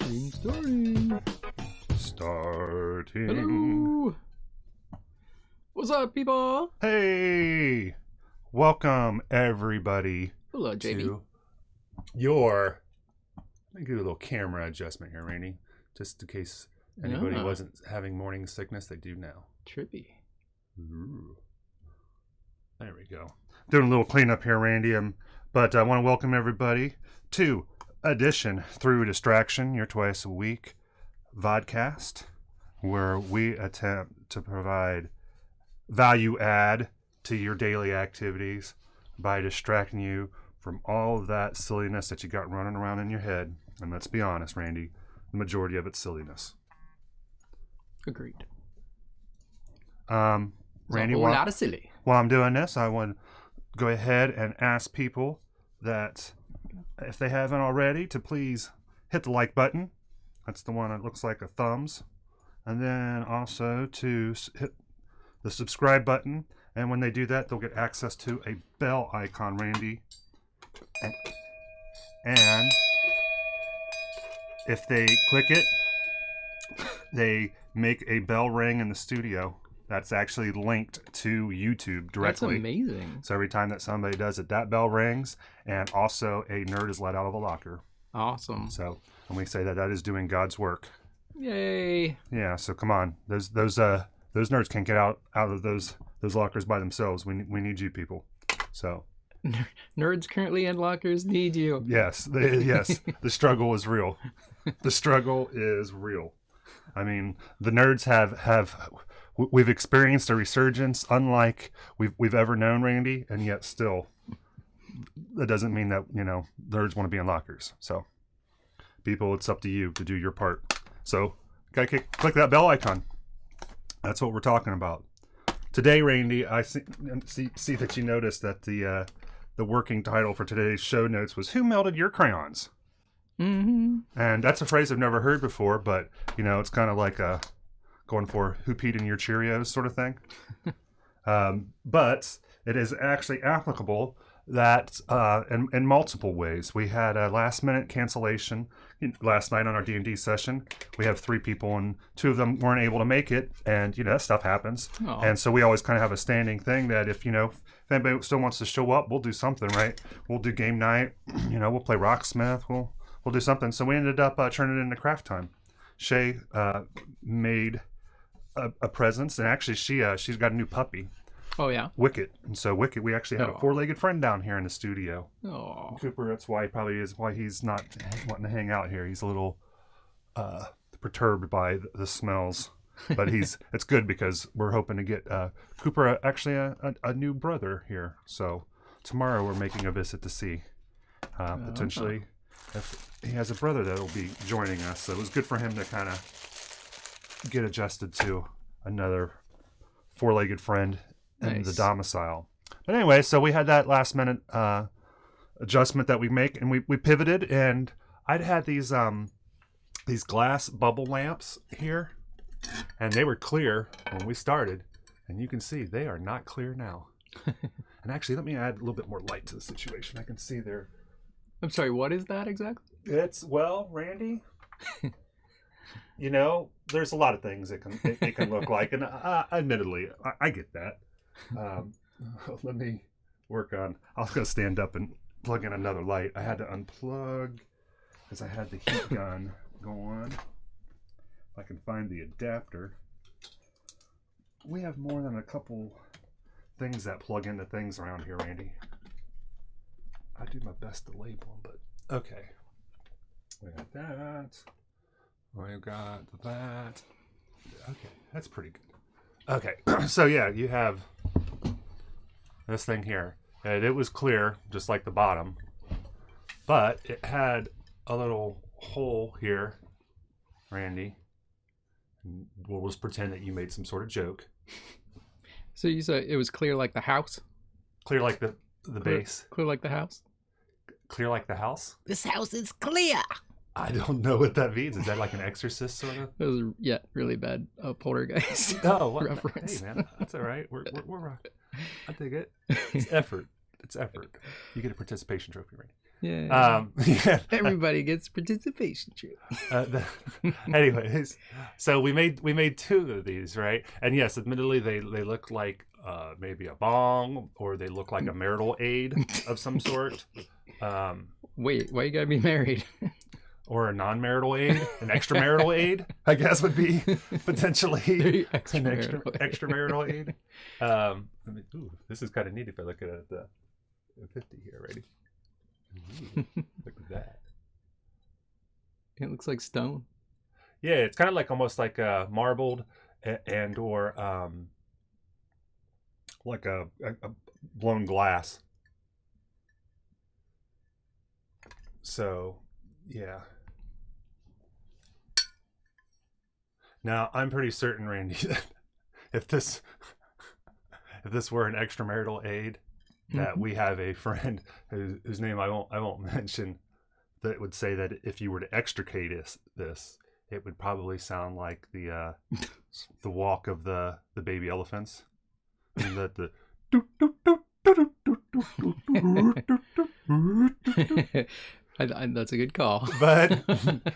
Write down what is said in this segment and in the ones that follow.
Stream starting. Starting. Hello. What's up, people? Hey, welcome everybody. Hello, JB. To your. Let me do a little camera adjustment here, Randy, just in case anybody wasn't having morning sickness. They do now. Trippy. Ooh. There we go. Doing a little cleanup here, Randy. But I want to welcome everybody to Addition Through Distraction, your twice a week vodcast, where we attempt to provide value add to your daily activities by distracting you from all of that silliness that you got running around in your head. And let's be honest, Randy, the majority of it's silliness. Agreed. Randy, a whole lot of silly. While I'm doing this, I want to go ahead and ask people that if they haven't already to please hit the like button. That's the one that looks like a thumbs. And then also to hit the subscribe button. And when they do that, they'll get access to a bell icon, Randy. And if they click it, they make a bell ring in the studio. That's actually linked to YouTube directly. That's amazing. So every time that somebody does it, that bell rings, and also a nerd is let out of a locker. Awesome. So when we say that, that is doing God's work. Yay. Yeah. So come on, those nerds can't get out of those lockers by themselves. We need you people. So nerds currently in lockers need you. Yes. Yes. The struggle is real. The struggle is real. I mean, the nerds we've experienced a resurgence unlike we've ever known, Randy, and yet still, that doesn't mean that, nerds want to be in lockers. So, people, it's up to you to do your part. So, click that bell icon. That's what we're talking about. Today, Randy, I see that you noticed that the working title for today's show notes was "Who Melted Your Crayons?" Mm-hmm. And that's a phrase I've never heard before, but, it's kind of like going for who peed in your Cheerios sort of thing. But it is actually applicable that in multiple ways. We had a last minute cancellation last night on our D&D session. We have 3 people and 2 of them weren't able to make it, and that stuff happens. Aww. And so we always kind of have a standing thing that if anybody still wants to show up, we'll do something, right? We'll do game night, we'll play Rocksmith, we'll do something. So we ended up turning it into craft time. Shay made a presence, and actually she's got a new puppy. Oh yeah, Wicket. And so Wicket, we actually have a 4-legged friend down here in the studio. Oh, Cooper, that's why he's not wanting to hang out here. He's a little perturbed by the smells, but it's good because we're hoping to get Cooper actually a new brother here. So tomorrow we're making a visit to see potentially if he has a brother that'll be joining us. So it was good for him to kind of get adjusted to another 4-legged friend in the domicile. But anyway, so we had that last minute adjustment that we make, and we pivoted, and I'd had these glass bubble lamps here, and they were clear when we started, and you can see they are not clear now. And actually, let me add a little bit more light to the situation. I can see there. I'm sorry, what is that exactly? It's, Randy, there's a lot of things it can look like, and admittedly, I get that. Let me work on. I was going to stand up and plug in another light. I had to unplug because I had the heat gun go on. If I can find the adapter. We have more than a couple things that plug into things around here, Randy. I do my best to label them, but okay. We got that. We got that. Okay, that's pretty good. Okay, so yeah, you have this thing here. And it was clear, just like the bottom. But it had a little hole here, Randy. We'll just pretend that you made some sort of joke. So you said it was clear like the house? Clear like the base. Clear like the house? Clear like the house? This house is clear. I don't know what that means. Is that like an exorcist sort of? It was, really bad poltergeist Oh, reference. Hey man, that's all right. We're I dig it. It's effort. It's effort. You get a participation trophy, right? Yeah. Yeah. Everybody gets participation trophy. Anyways, so we made two of these, right? And yes, admittedly, they look like maybe a bong, or they look like a marital aid of some sort. Wait, why you gotta be married? Or a non-marital aid, an extramarital aid, I guess would be potentially an extramarital aid. Ooh, this is kind of neat if I look at the 50 here already. Ooh, look at that. It looks like stone. Yeah, it's kind of like almost like marbled and or like a blown glass. So, yeah. Now, I'm pretty certain, Randy, that if this were an extramarital aid, that we have a friend whose name I won't mention, that would say that if you were to extricate this, it would probably sound like the walk of the baby elephants, and that the that's a good call. but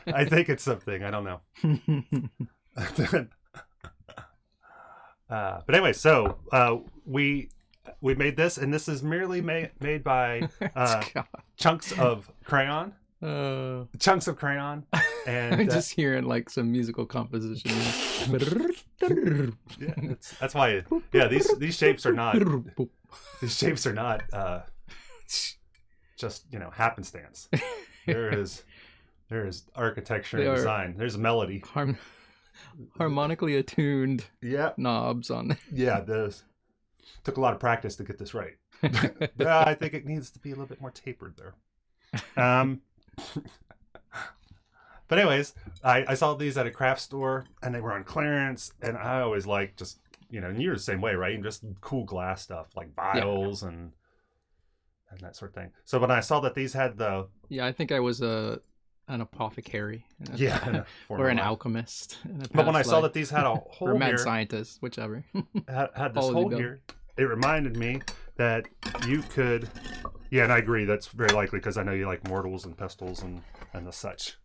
I think it's something, I don't know. But anyway, so we made this, and this is merely made by chunks of crayon. Chunks of crayon, and I'm just hearing like some musical composition. Yeah, that's why. Yeah, these shapes are not just happenstance. There is architecture and design. There's a melody. Harmonically attuned. Yeah. Knobs on there. Yeah, those took a lot of practice to get this right. I think it needs to be a little bit more tapered there. But anyways, I saw these at a craft store, and they were on clearance, and I always like just and you're the same way, right? Just cool glass stuff like vials and that sort of thing. So when I saw that these had the I think I was an apothecary, or an alchemist. But when I saw that these had a hole or mad here, scientist, whichever, had this hole here, it reminded me that you could. Yeah, and I agree. That's very likely because I know you like mortals and pestles and the such.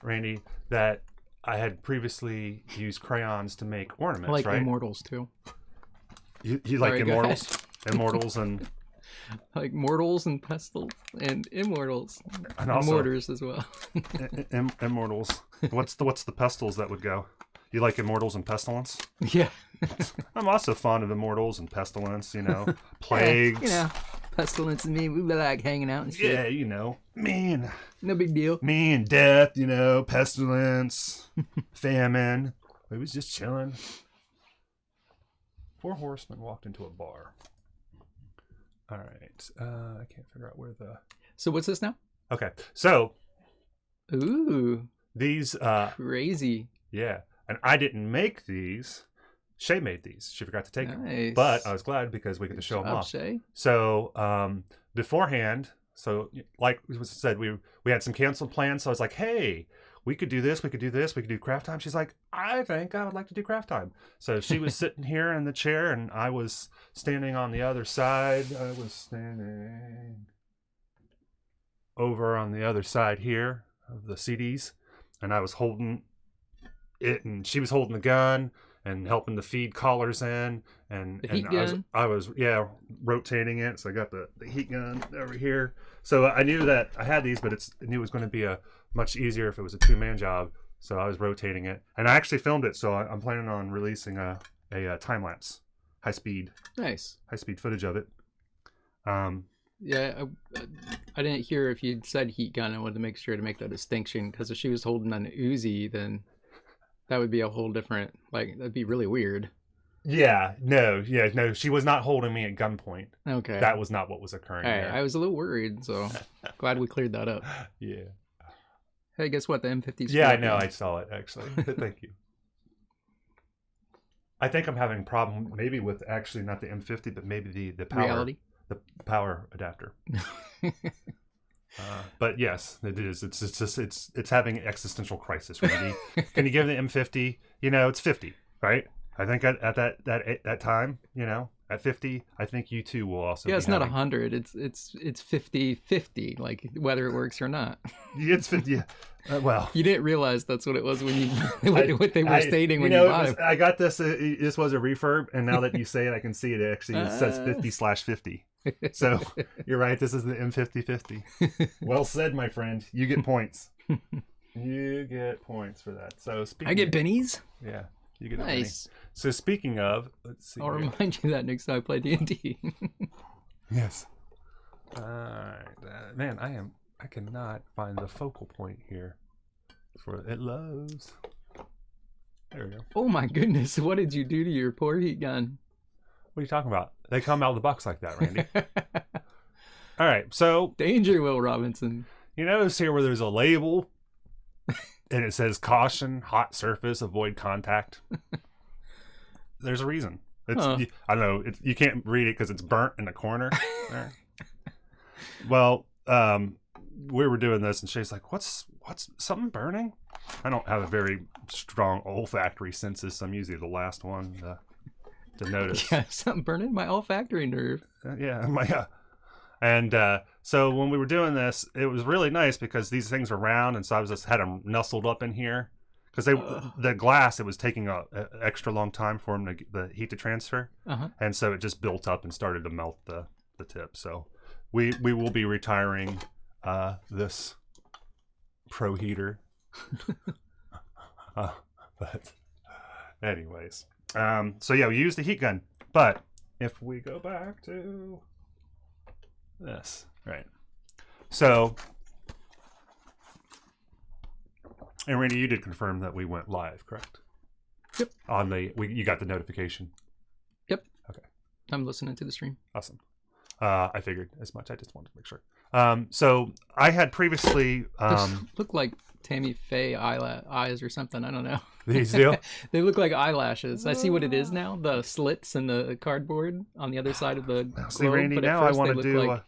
Randy, that I had previously used crayons to make ornaments, I like right? immortals too. You like immortals? Immortals and... like mortals and pestles and immortals. And also, mortars as well. Immortals. What's the pestles that would go? You like immortals and pestilence? Yeah. I'm also fond of immortals and pestilence, plagues. Pestilence and me, we like hanging out and shit. Yeah, man. No big deal. Me and death, pestilence, famine. We was just chilling. 4 horsemen walked into a bar. All right. I can't figure out where the... So what's this now? Okay. So... Ooh. These... crazy. Yeah. And I didn't make these. Shay made these. She forgot to take them. But I was glad because we get to show them off. Shay. So beforehand, so like we said, we had some canceled plans. So I was like, hey, we could do this. We could do this. We could do craft time. She's like, I think I would like to do craft time. So she was sitting here in the chair, and I was standing on the other side. I was standing over on the other side here of the CDs, and I was holding it, and she was holding the gun and helping to feed collars in, and I was rotating it. So I got the heat gun over here. So I knew that I had these, but I knew it was going to be a much easier if it was a 2-man job. So I was rotating it, and I actually filmed it. So I'm planning on releasing a time lapse, high speed footage of it. Yeah, I didn't hear if you said heat gun. I wanted to make sure to make that distinction, because if she was holding an Uzi, then that would be a whole different, that'd be really weird. No, she was not holding me at gunpoint. Okay. That was not what was occurring there. I was a little worried, so glad we cleared that up. Yeah. Hey, guess what? The M50's Yeah, I know. I saw it, actually. Thank you. I think I'm having a problem maybe with actually not the M50, but maybe the power. Reality? The power adapter. But yes, it is. It's having an existential crisis, Randy. Can you give the M50? It's 50, right? I think at that time, at 50, I think you too will also. Yeah, be it's not having... 100. It's 50-50, like whether it works or not. It's 50. Yeah. Well, You didn't realize that's what it was when you what they were I stating you when know, you it bought was, it. I got this. This was a refurb, and now that you say it, I can see it. Actually, it says 50/50. So you're right. This is the M5050. Well said, my friend. You get points. You get points for that. So speaking, I get pennies. Yeah, you get a penny. Nice. So speaking of, let's see. I'll here. remind you that next time I play D&D. Yes. Man, I cannot find the focal point here. For it loads. There we go. Oh my goodness! What did you do to your poor heat gun? What are you talking about? They come out of the box like that, Randy. All right, so Danger, Will Robinson. you notice here where there's a label and it says caution, hot surface, avoid contact. There's a reason. It's I don't know. You can't read it because it's burnt in the corner. There. Well, we were doing this and Shay's like, what's something burning? I don't have a very strong olfactory senses, so I'm usually the last one to notice. Yeah, something burning my olfactory nerve. And so when we were doing this, it was really nice because these things are round, and so I was just had them nestled up in here because the glass, it was taking a extra long time for them to get the heat to transfer, and so it just built up and started to melt the tip. So we will be retiring this pro heater. But anyways, so yeah, we used the heat gun, but if we go back to this, right? So, and Randy, you did confirm that we went live, correct? Yep. On you got the notification. Yep. Okay. I'm listening to the stream. Awesome. I figured as much. I just wanted to make sure. So I had previously look like Tammy Faye eyes or something. I don't know. These do? They look like eyelashes. I see what it is now. The slits in the cardboard on the other side of the globe. See, Randy, but now I want to do...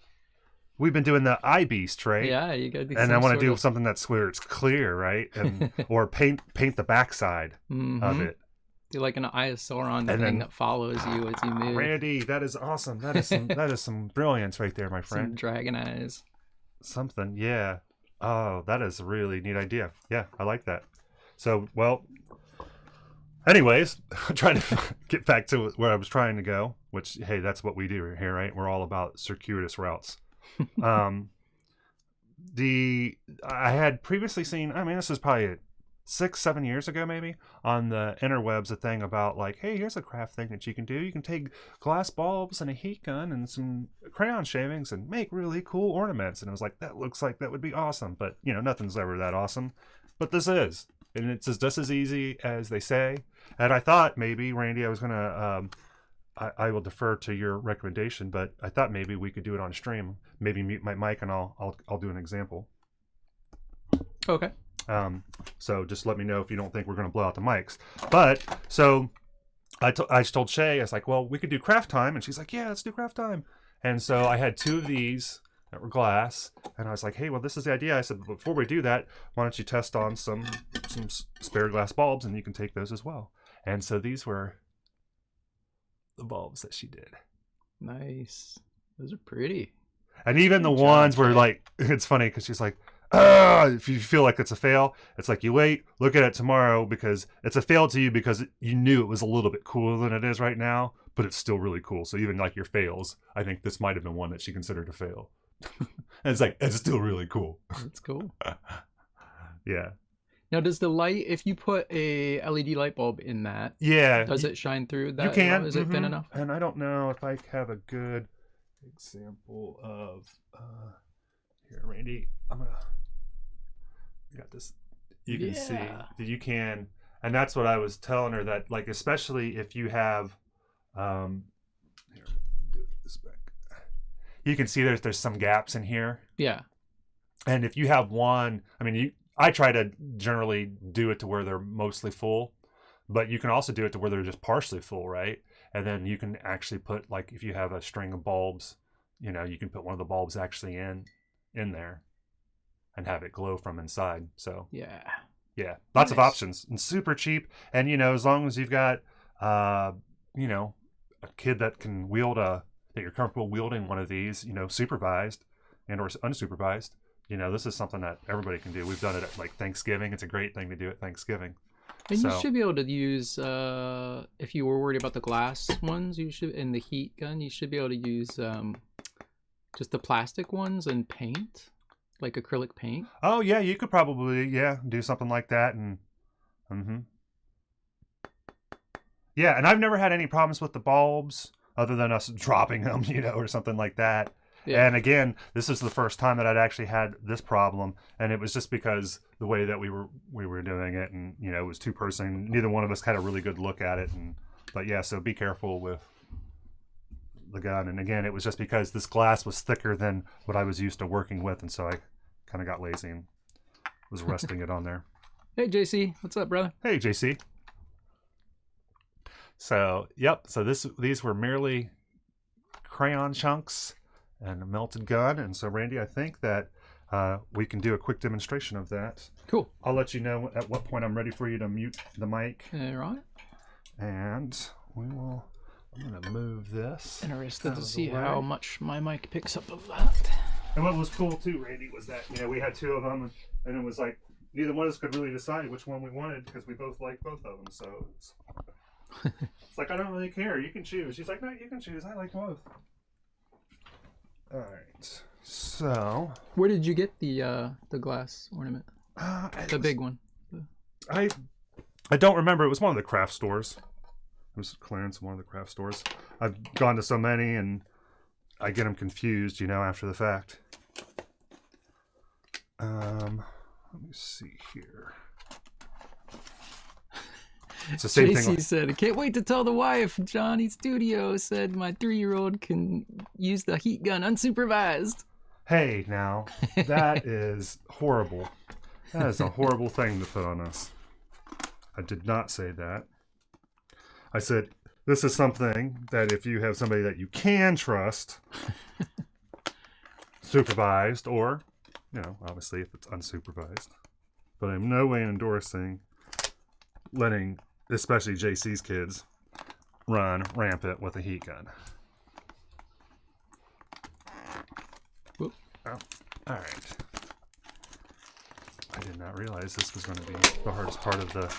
we've been doing the eye beast, right? Yeah, you got to do and I want to do something that's where it's clear, right? And or paint the backside of it. Do like an Iosauron thing that follows you as you move. Randy, that is awesome. That is some brilliance right there, my friend. Some dragon eyes. Something, yeah. Oh, that is a really neat idea. Yeah, I like that. So, well, anyways, trying to get back to where I was trying to go, which, hey, that's what we do here, right? We're all about circuitous routes. I had previously seen, I mean, this is probably 6-7 years ago maybe, on the interwebs, a thing about like, hey, here's a craft thing that you can do. You can take glass bulbs and a heat gun and some crayon shavings and make really cool ornaments. And I was like, that looks like that would be awesome, but you know, nothing's ever that awesome. But this is, and it's just as easy as they say. And I thought maybe, Randy, I was gonna I will defer to your recommendation, but I thought maybe we could do it on stream. Maybe mute my mic and I'll do an example. Okay. So just let me know if you don't think we're going to blow out the mics. But so I just told Shay, I was like, well, we could do craft time. And she's like, yeah, let's do craft time. And so I had 2 of these that were glass. And I was like, hey, well, this is the idea. I said, before we do that, why don't you test on some spare glass bulbs and you can take those as well. And so these were the bulbs that she did. Nice. Those are pretty. And even the ones where like, it's funny because she's like, if you feel like it's a fail, it's like you wait, look at it tomorrow, because it's a fail to you because you knew it was a little bit cooler than it is right now, but it's still really cool. So even like your fails, I think this might have been one that she considered a fail. And it's like, it's still really cool. That's cool. Yeah. Now, does the light, if you put a LED light bulb in that, does it shine through that? You can. Is it thin enough? And I don't know if I have a good example of here, Randy. You got this. You can see that you can, and that's what I was telling her, that like, especially if you have here, do this back. You can see there's some gaps in here. Yeah. And if you have one, I mean, I try to generally do it to where they're mostly full, but you can also do it to where they're just partially full, right? And then you can actually put, like, if you have a string of bulbs, you know, you can put one of the bulbs actually in there and have it glow from inside. So yeah, lots of options and super cheap. And you know, as long as you've got you know, a kid that can wield that you're comfortable wielding one of these, supervised and or unsupervised, this is something that everybody can do. We've done it at like Thanksgiving. It's a great thing to do at Thanksgiving. And you should be able to use, if you were worried about the glass ones, in the heat gun, you should be able to use just the plastic ones and paint, like acrylic paint. Oh yeah, you could probably do something like that. And yeah, and I've never had any problems with the bulbs other than us dropping them, or something like that. Yeah. And again, this is the first time that I'd actually had this problem, and it was just because the way that we were doing it, and it was two-person. Neither one of us had a really good look at it, but yeah, so be careful with the gun. And again, it was just because this glass was thicker than what I was used to working with, and so I kind of got lazy and was resting it on there. Hey JC, what's up, brother? Hey JC. So yep, so these were merely crayon chunks and a melted gun. And so Randy, I think that we can do a quick demonstration of that. Cool. I'll let you know at what point I'm ready for you to mute the mic. All right. And I'm going to move this. Interested to see how much my mic picks up of that. And what was cool too, Randy, was that, we had two of them, and it was like neither one of us could really decide which one we wanted because we both liked both of them. So it's like, I don't really care. You can choose. She's like, no, you can choose. I like both. All right. So where did you get the glass ornament? The big one. I don't remember. It was one of the craft stores. It was clearance in one of the craft stores. I've gone to so many, and I get them confused, after the fact. Let me see here. It's the same thing. JC said, I can't wait to tell the wife. Johnny Studio said my 3-year-old can use the heat gun unsupervised. Hey, now, that is horrible. That is a horrible thing to put on us. I did not say that. I said, this is something that if you have somebody that you can trust, supervised, or, obviously if it's unsupervised. But I'm no way endorsing letting, especially JC's kids, run rampant with a heat gun. Whoop. Oh, all right. I did not realize this was going to be the hardest part of the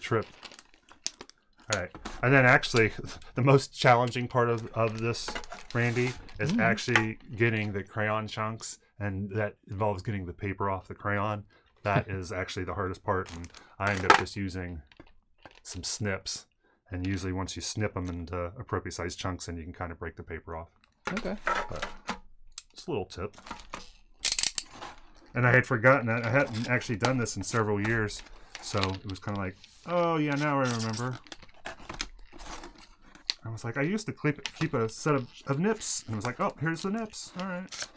trip. All right. And then actually, the most challenging part of this, Randy, is actually getting the crayon chunks, and that involves getting the paper off the crayon. That is actually the hardest part, and I end up just using some snips. And usually once you snip them into appropriate sized chunks, then you can kind of break the paper off. Okay. But it's a little tip. And I had forgotten that I hadn't actually done this in several years. So it was kind of like, oh yeah, now I remember. I was like, I used to keep a set of nips. And I was like, oh, here's the nips. All right.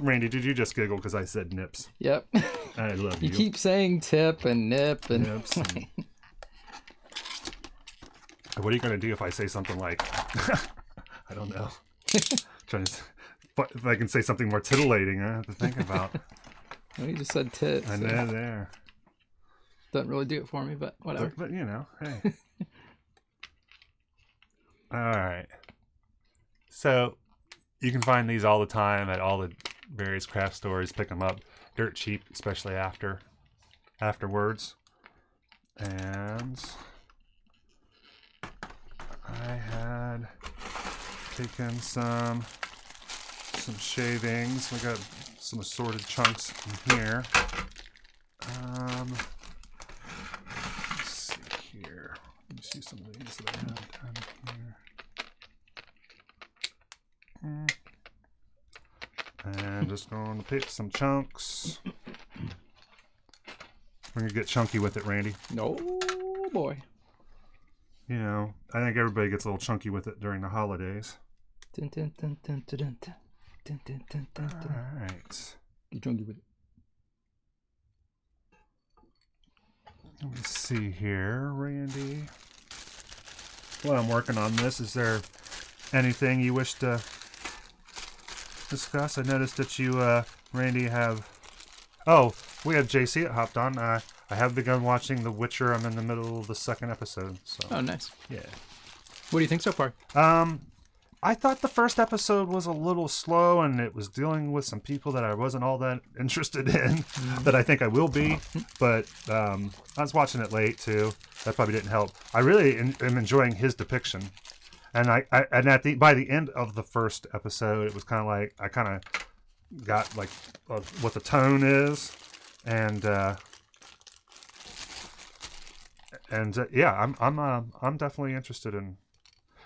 Randy, did you just giggle because I said nips? Yep. I love you. You keep saying tip and nip and nips. And... What are you going to do if I say something like, I don't know. But if I can say something more titillating, I have to think about. Well, you just said tits. I know there. Doesn't really do it for me, but whatever. But hey. All right. So you can find these all the time at all the various craft stores. Pick them up dirt cheap, especially afterwards. And I had taken some shavings. We got some assorted chunks in here. Let's see here. Let me see some of these that I have down here. And just going to pick some chunks. We're going to get chunky with it, Randy. Oh, boy. I think everybody gets a little chunky with it during the holidays. Dun, dun, dun, dun, dun, dun, dun, dun, dun, dun, dun. All right. Get chunky with it. Let me see here, Randy. While I'm working on this, is there anything you wish to discuss? I noticed that you, Randy, have... Oh, we have JC that hopped on. I have begun watching The Witcher. I'm in the middle of the second episode. So Oh, nice. yeah. What do you think so far? I thought the first episode was a little slow, and it was dealing with some people that I wasn't all that interested in, that I think I will be. But I was watching it late too. That probably didn't help. I really am enjoying his depiction, and by the end of the first episode, it was kind of like I kind of got like what the tone is, and yeah, I'm definitely interested in.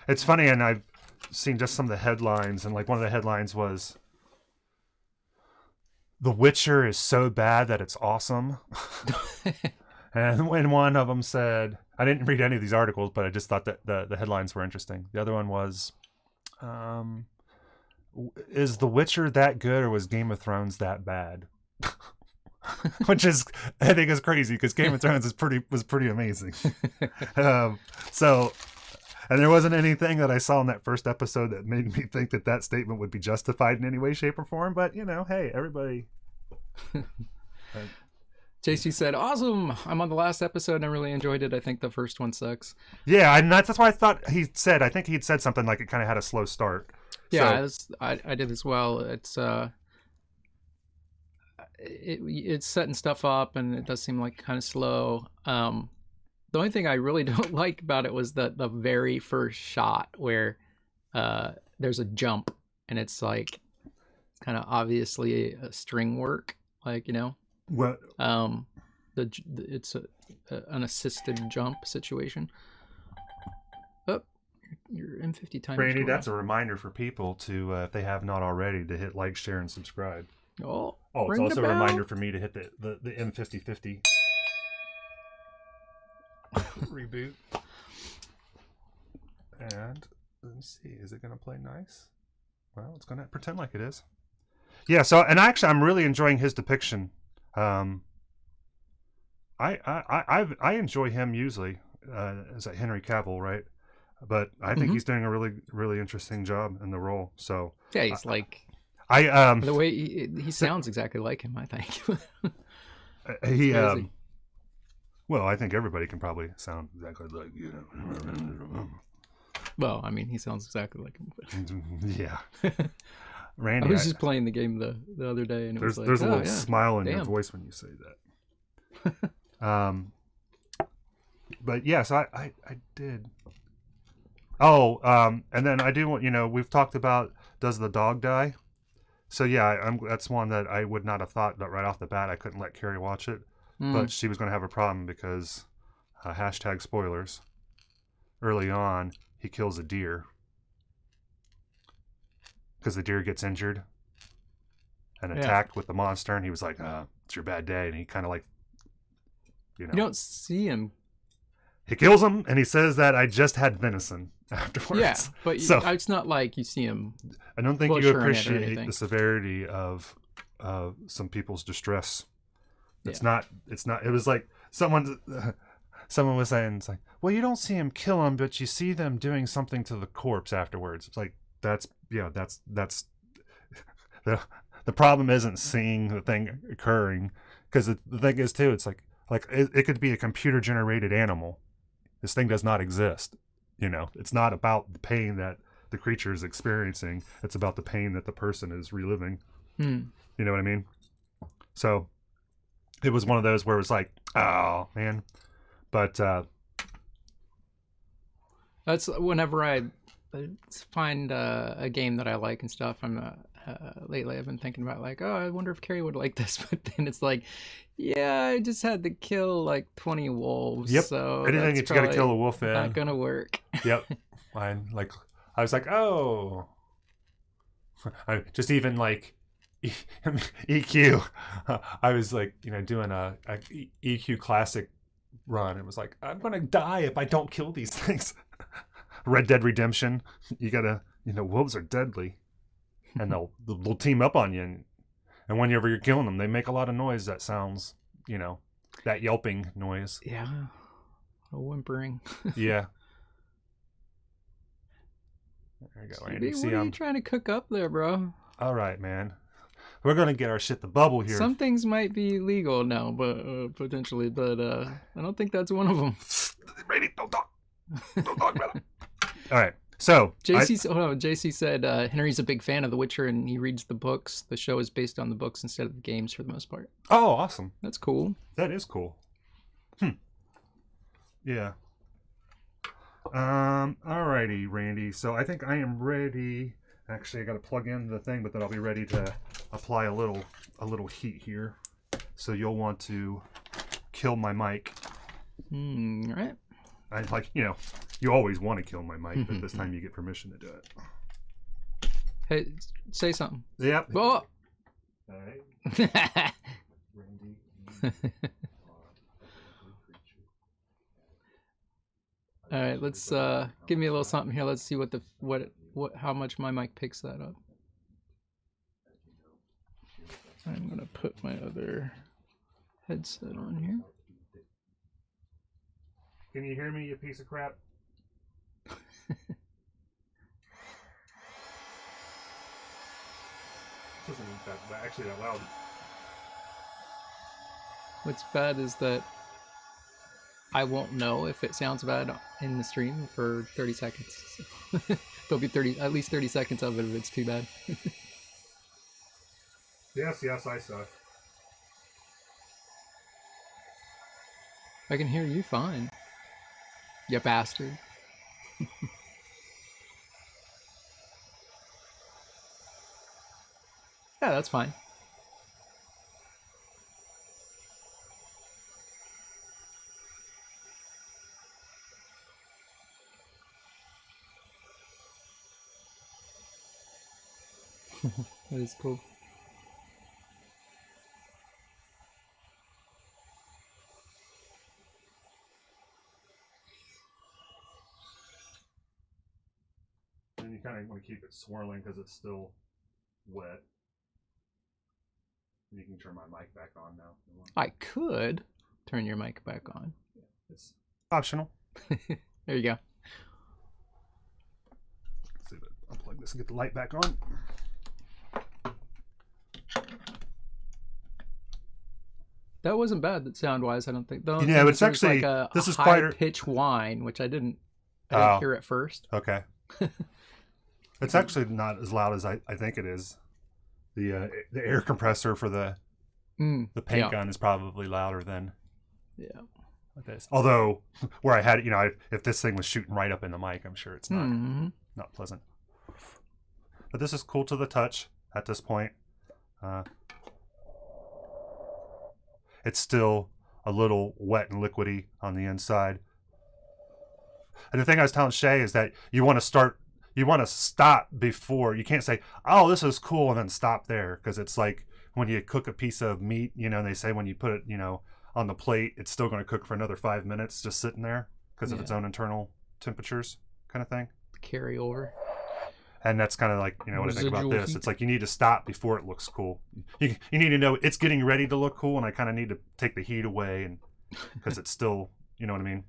It's funny, and I've seen just some of the headlines, and like one of the headlines was "The Witcher is so bad that it's awesome," and when one of them said, I didn't read any of these articles, but I just thought that the headlines were interesting. The other one was, "Is The Witcher that good, or was Game of Thrones that bad?" Which is, I think, is crazy because Game of Thrones was pretty amazing. So. And there wasn't anything that I saw in that first episode that made me think that statement would be justified in any way, shape, or form. But, hey, everybody. JC said, awesome. I'm on the last episode and I really enjoyed it. I think the first one sucks. Yeah, and that's why I thought I think he'd said something like it kind of had a slow start. Yeah, so, I did as well. It's it's setting stuff up and it does seem like kind of slow. The only thing I really don't like about it was the very first shot where there's a jump and it's like kind of obviously a string work, like, What? It's an assisted jump situation. Oh, your M50 time. Brandy, that's a reminder for people to, if they have not already, to hit like, share, and subscribe. Oh, it's also a reminder for me to hit the M5050. Reboot. And let's see, is it going to play nice? Well, it's going to pretend like it is. Yeah, so, and actually I'm really enjoying his depiction. I enjoy him usually as a Henry Cavill, right? But I think he's doing a really, really interesting job in the role. So yeah, he's the way he sounds exactly like him, I think. Well, I think everybody can probably sound exactly like Well, I mean, he sounds exactly like him. Yeah. Randy, I was just playing the game the other day, and there's a little smile in your voice when you say that. But yes, I did. Oh, and then I do want, we've talked about, does the dog die? So yeah, that's one that I would not have thought that right off the bat. I couldn't let Carrie watch it. But she was going to have a problem because, hashtag spoilers, early on, he kills a deer. Because the deer gets injured and attacked with the monster, and he was like, it's your bad day. And he kind of like, You don't see him. He kills him, and he says that I just had venison afterwards. Yeah, but it's not like you see him. I don't think you appreciate the severity of some people's distress. It's not, it was like someone was saying, it's like, well, you don't see him kill him, but you see them doing something to the corpse afterwards. It's like, that's the problem isn't seeing the thing occurring. Because the thing is too, it's like it could be a computer generated animal. This thing does not exist. It's not about the pain that the creature is experiencing. It's about the pain that the person is reliving. You know what I mean? So it was one of those where it was like, oh man. But that's whenever I find a game that I like and stuff. Lately I've been thinking about like, oh, I wonder if Carrie would like this, but then it's like, yeah, I just had to kill like 20 wolves. Yep. So anything that you got to kill a wolf in. Not gonna work. Yep. I was like, oh, I just even like EQ. I was like, doing a EQ classic run. It was like, I'm gonna die if I don't kill these things. Red Dead Redemption. You gotta, wolves are deadly, and they'll team up on you, and whenever you're killing them, they make a lot of noise that sounds, that yelping noise. Yeah, a whimpering. Yeah. There you go, Randy. What are you trying to cook up there, bro? All right, man. we're gonna get our shit to bubble here. Some things might be legal now, but potentially, but I don't think that's one of them. Randy, don't talk. Don't talk about it. All right. So JC said Henry's a big fan of The Witcher and he reads the books. The show is based on the books instead of the games for the most part. Oh, awesome. That's cool. That is cool. Yeah. Alrighty, Randy. So I think I am ready. Actually, I got to plug in the thing, but then I'll be ready to apply a little heat here. So you'll want to kill my mic. All right. I you always want to kill my mic, but this time you get permission to do it. Hey, say something. Yep. Oh. All right. Randy. All right, let's give me a little something here. Let's see how much my mic picks that up. I'm gonna put my other headset on here. Can you hear me, you piece of crap? This isn't actually that loud. What's bad is that I won't know if it sounds bad in the stream for 30 seconds. There'll be at least 30 seconds of it if it's too bad. Yes, I suck. I can hear you fine. You bastard. Yeah, that's fine. That is cool. And you kind of want to keep it swirling because it's still wet. You can turn my mic back on now. I could turn your mic back on. Yeah, it's optional. There you go. Let's see, unplug this and get the light back on. That wasn't bad sound-wise, I don't think. Though, yeah, but it's actually like this is high quite pitch whine, which I didn't hear at first. Okay. It's actually not as loud as I think it is. The air compressor for the paint gun is probably louder than this. Although where I had it, if this thing was shooting right up in the mic, I'm sure it's not pleasant. But this is cool to the touch at this point. It's still a little wet and liquidy on the inside. And the thing I was telling Shay is that you want to stop before. You can't say, oh, this is cool, and then stop there. Because it's like when you cook a piece of meat, and they say when you put it, on the plate, it's still going to cook for another 5 minutes just sitting there because of its own internal temperatures kind of thing. Carry over. And that's kind of like, what I think about this. Heat. It's like you need to stop before it looks cool. You need to know it's getting ready to look cool, and I kind of need to take the heat away, and because it's still, you know what I mean?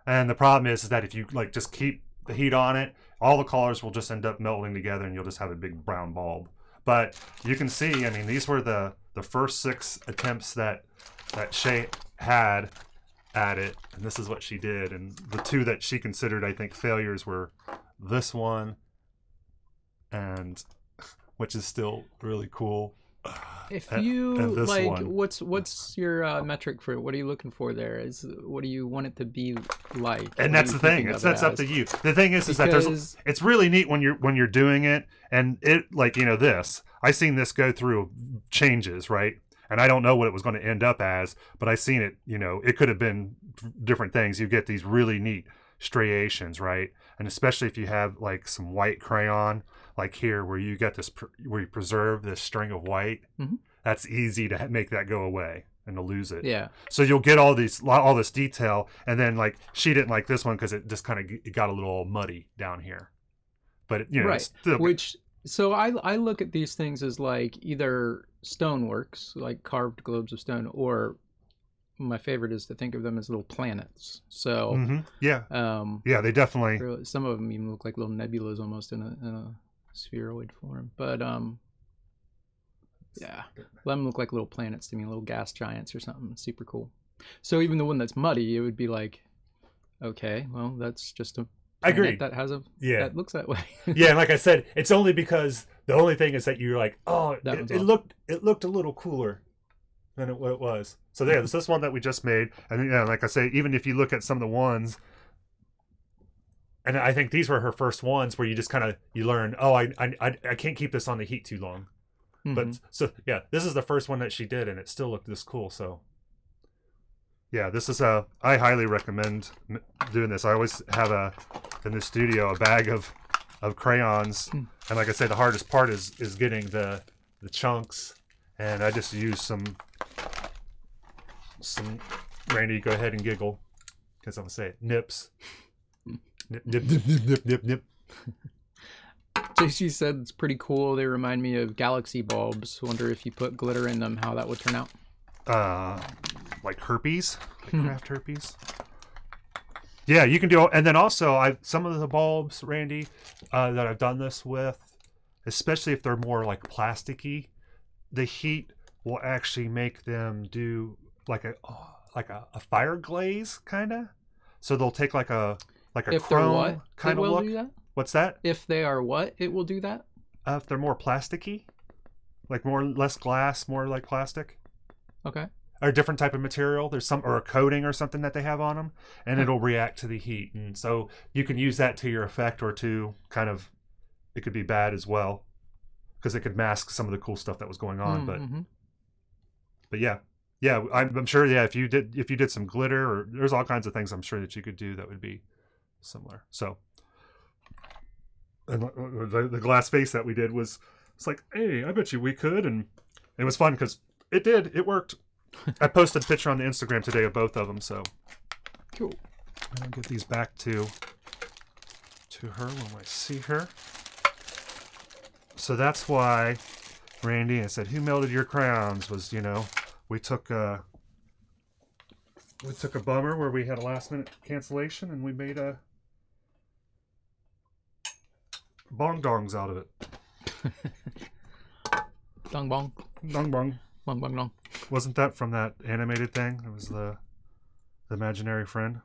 And the problem is that if you just keep the heat on it, all the colors will just end up melting together, and you'll just have a big brown bulb. But you can see, these were the first 6 attempts that Shay had at it, and this is what she did. And the 2 that she considered, I think, failures were this one, and which is still really cool. If you and this like, one. what's your metric for it? What are you looking for there? What do you want it to be like? And that's the thing. That's up to you. The thing is that it's really neat when you're doing it, and it this. I seen this go through changes, right? And I don't know what it was going to end up as, but I seen it. It could have been different things. You get these really neat striations, right? And especially if you have some white crayon, like here where you get this, where you preserve this string of white, that's easy to make that go away and to lose it. Yeah. So you'll get all this detail, and then she didn't like this one because it just it got a little muddy down here. But right. Still... So I look at these things as either stoneworks, like carved globes of stone, or my favorite is to think of them as little planets. So yeah, they definitely. Some of them even look like little nebulas almost in a spheroid form. But Yeah. Them look like little planets to me, little gas giants or something. Super cool. So even the one that's muddy, it would be like, okay, well, that's just a I agree. that has a that looks that way. Yeah, and like I said, it's only because the only thing is that you're like, oh, That it one's looked a little cooler than what it was. So yeah, this one that we just made, and yeah, like I say, even if you look at some of the ones, and I think these were her first ones where you just kind of you learn, oh, I can't keep this on the heat too long. But so yeah, this is the first one that she did, and it still looked this cool. So yeah, this is I highly recommend doing this. I always have in the studio a bag of crayons, and like I said, the hardest part is getting the chunks, and I just use some. Randy, go ahead and giggle, because I'm gonna say it. Nips. Nip, nip, nip, nip, nip, nip, nip. JC said it's pretty cool. They remind me of galaxy bulbs. Wonder if you put glitter in them, how that would turn out. Like herpes, like craft herpes. Yeah, you can do. And then also, some of the bulbs, Randy, that I've done this with, especially if they're more like plasticky, the heat will actually make them do like a fire glaze kind of. So they'll take like a chrome kind of look. Do that? What's that? If they are what, it will do that? If they're more plasticky, like less glass, more like plastic. Okay. Or a different type of material. There's or a coating or something that they have on them, and it'll react to the heat. And so you can use that to your effect, or to kind of, it could be bad as well, because it could mask some of the cool stuff that was going on. But yeah, I'm sure. Yeah, if you did some glitter, or there's all kinds of things I'm sure that you could do that would be similar. So, and the glass face that we did it's like, hey, I bet you we could, and it was fun because it worked. I posted a picture on the Instagram today of both of them, so cool. I'll get these back to her when I see her. So that's why Randy, I said, who melted your crayons? Was, we took a bummer where we had a last minute cancellation, and we made a bong dongs out of it. Dong bong. Dong bong. Bong bong dong. Wasn't that from that animated thing? It was the imaginary friend.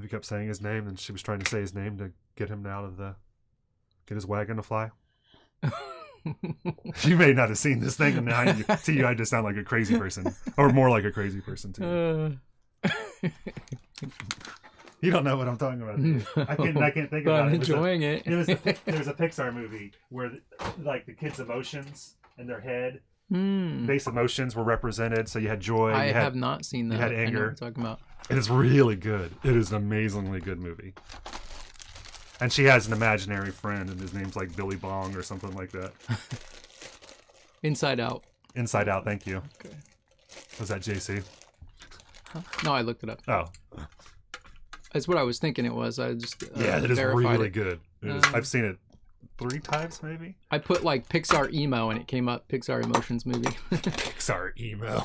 He kept saying his name, and she was trying to say his name to get him out of get his wagon to fly. You may not have seen this thing, and now to you, I just sound like a crazy person, or more like a crazy person too. You don't know what I'm talking about. No, I can't think about it. I'm enjoying it. There's a Pixar movie where like the kids' emotions in their head, base emotions were represented. So you had joy. I have not seen that. You had anger. I know what anger. you're talking about. It is really good. It is an amazingly good movie. And she has an imaginary friend, and his name's like Billy Bong or something like that. Inside Out. Inside Out. Thank you. Okay. Was that JC? Huh? No, I looked it up. Oh. That's what I was thinking it was. I just yeah, it is really good. I've seen it 3 times maybe. I put like Pixar emo, and it came up Pixar Emotions movie. Pixar emo.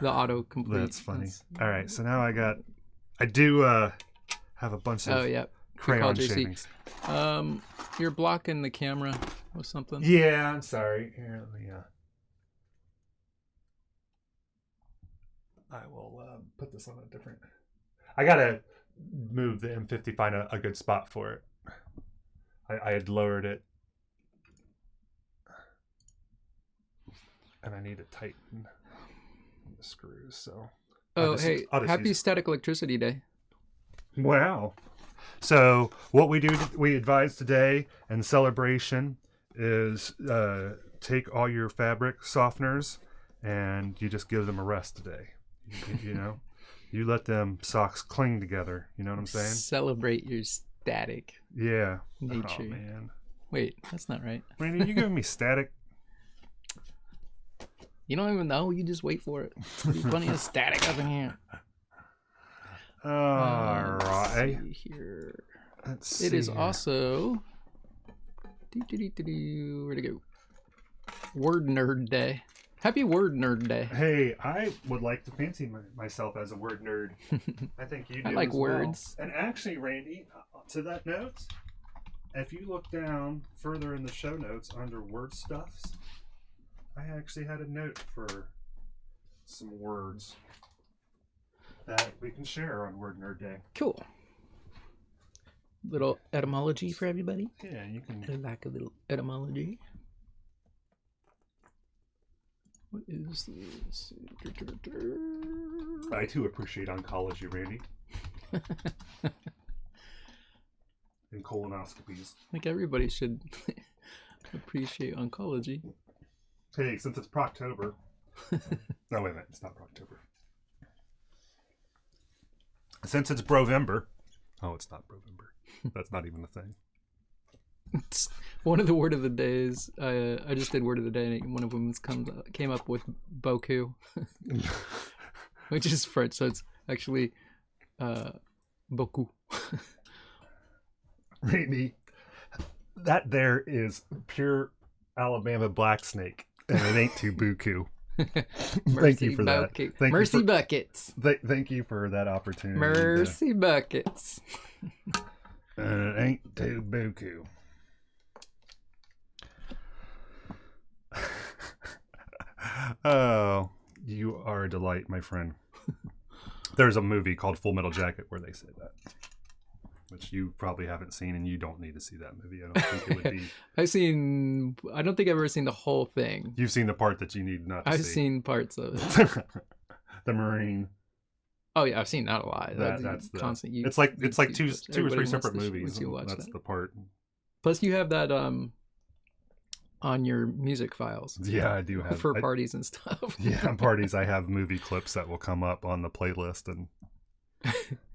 The autocomplete. That's funny. All right, so now I do have a bunch of crayon shavings. You're blocking the camera with something. Yeah, I'm sorry. Here, let me. I will put this on a different. I gotta move the M50, find a good spot for it. I had lowered it, and I need to tighten the screws. So. Oh, hey! Happy Static Electricity Day. Wow. So what we advise today in celebration is take all your fabric softeners and you just give them a rest today. You know, you let them socks cling together. You know what I'm saying? Celebrate your static. Yeah. Nature. Oh, man. Wait, that's not right. Randy, you giving me static? You don't even know. You just wait for it. There's plenty of static up in here. All right. Let's see here. Let's see it is here. Also. Where'd it go? Word Nerd Day. Happy Word Nerd Day. Hey, I would like to fancy myself as a word nerd. I think you do. I like as words. well. And actually, Randy, to that note, if you look down further in the show notes under word stuffs, I actually had a note for some words that we can share on Word Nerd Day. Cool. Little etymology for everybody. Yeah, you can. I like a little etymology. What is this? I too appreciate oncology, Randy. And colonoscopies. I think everybody should appreciate oncology. Hey, since it's Proctober. No, wait a minute. It's not Proctober. Since it's Brovember. Oh, it's not Brovember. That's not even a thing. It's one of the word of the days. I just did word of the day, and one of them came up with Boku, which is French, so it's actually Boku. Randy, that there is pure Alabama black snake, and it ain't too buku. Thank you for that. Mercy buckets. Thank you for that opportunity. Mercy buckets. And it ain't too buku. Oh, you are a delight, my friend. There's a movie called Full Metal Jacket where they say that, which you probably haven't seen, and you don't need to see that movie. I don't think it would be. I don't think I've ever seen the whole thing. You've seen the part that you need not to see. I've seen parts of it. The Marine. Oh yeah, I've seen that a lot. That's the constant. It's like two or three separate movies. That's the part. Plus, you have that on your music files. Yeah, I do have for parties and stuff. Yeah, on parties, I have movie clips that will come up on the playlist, and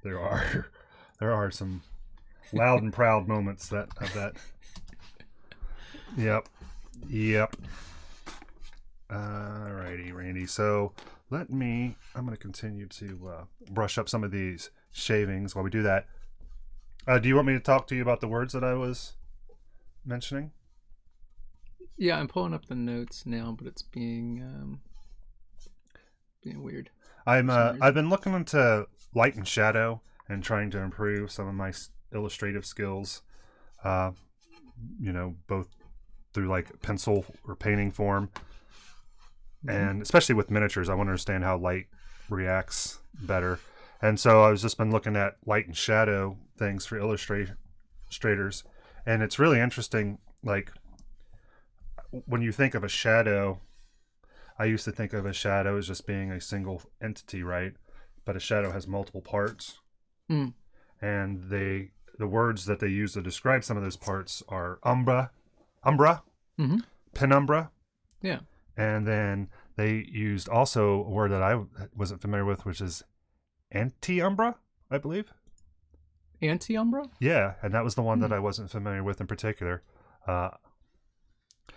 there are some loud and proud moments of that. Yep. Alrighty, Randy. So I'm going to continue to brush up some of these shavings while we do that. Do you want me to talk to you about the words that I was mentioning? Yeah, I'm pulling up the notes now, but it's being weird. I've been looking into light and shadow and trying to improve some of my illustrative skills. Both through like pencil or painting form, and especially with miniatures, I want to understand how light reacts better. And so I've just been looking at light and shadow things for illustrators, and it's really interesting. Like, when you think of a shadow, I used to think of a shadow as just being a single entity, right? But a shadow has multiple parts. And the words that they use to describe some of those parts are umbra, penumbra. Yeah. And then they used also a word that I wasn't familiar with, which is anti-umbra, I believe. Anti-umbra? Yeah, and that was the one that I wasn't familiar with in particular.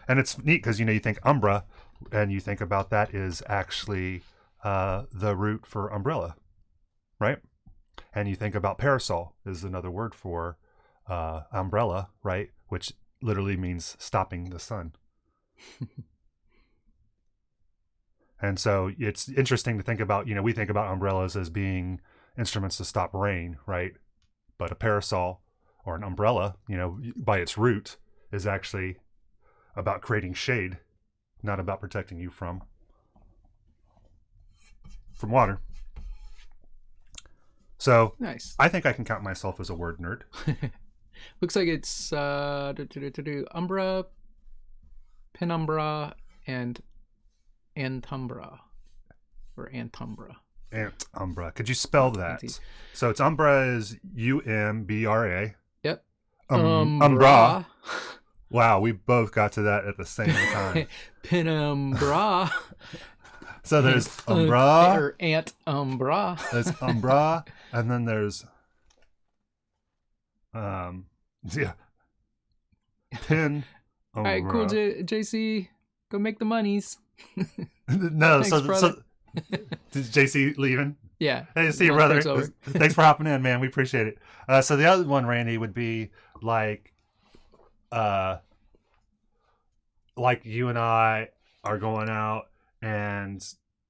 And it's neat because, you think umbra, and you think about that is actually the root for umbrella, right? And you think about parasol is another word for umbrella, right? Which literally means stopping the sun. And so it's interesting to think about, we think about umbrellas as being instruments to stop rain, right? But a parasol or an umbrella, by its root is actually about creating shade, not about protecting you from water. So nice. I think I can count myself as a word nerd. Looks like it's umbra, penumbra, and antumbra, or antumbra. Antumbra. Could you spell that? So it's umbra is UMBRA. Yep. Umbra. Wow, we both got to that at the same time. Penumbra. So there's umbra. Or antumbra. There's umbra, and then there's pin. All right, cool, JC. Go make the monies. No, Thanks, so is JC leaving? Yeah. Hey, see you, brother. Thanks for hopping in, man. We appreciate it. So the other one, Randy, would be like you and I are going out and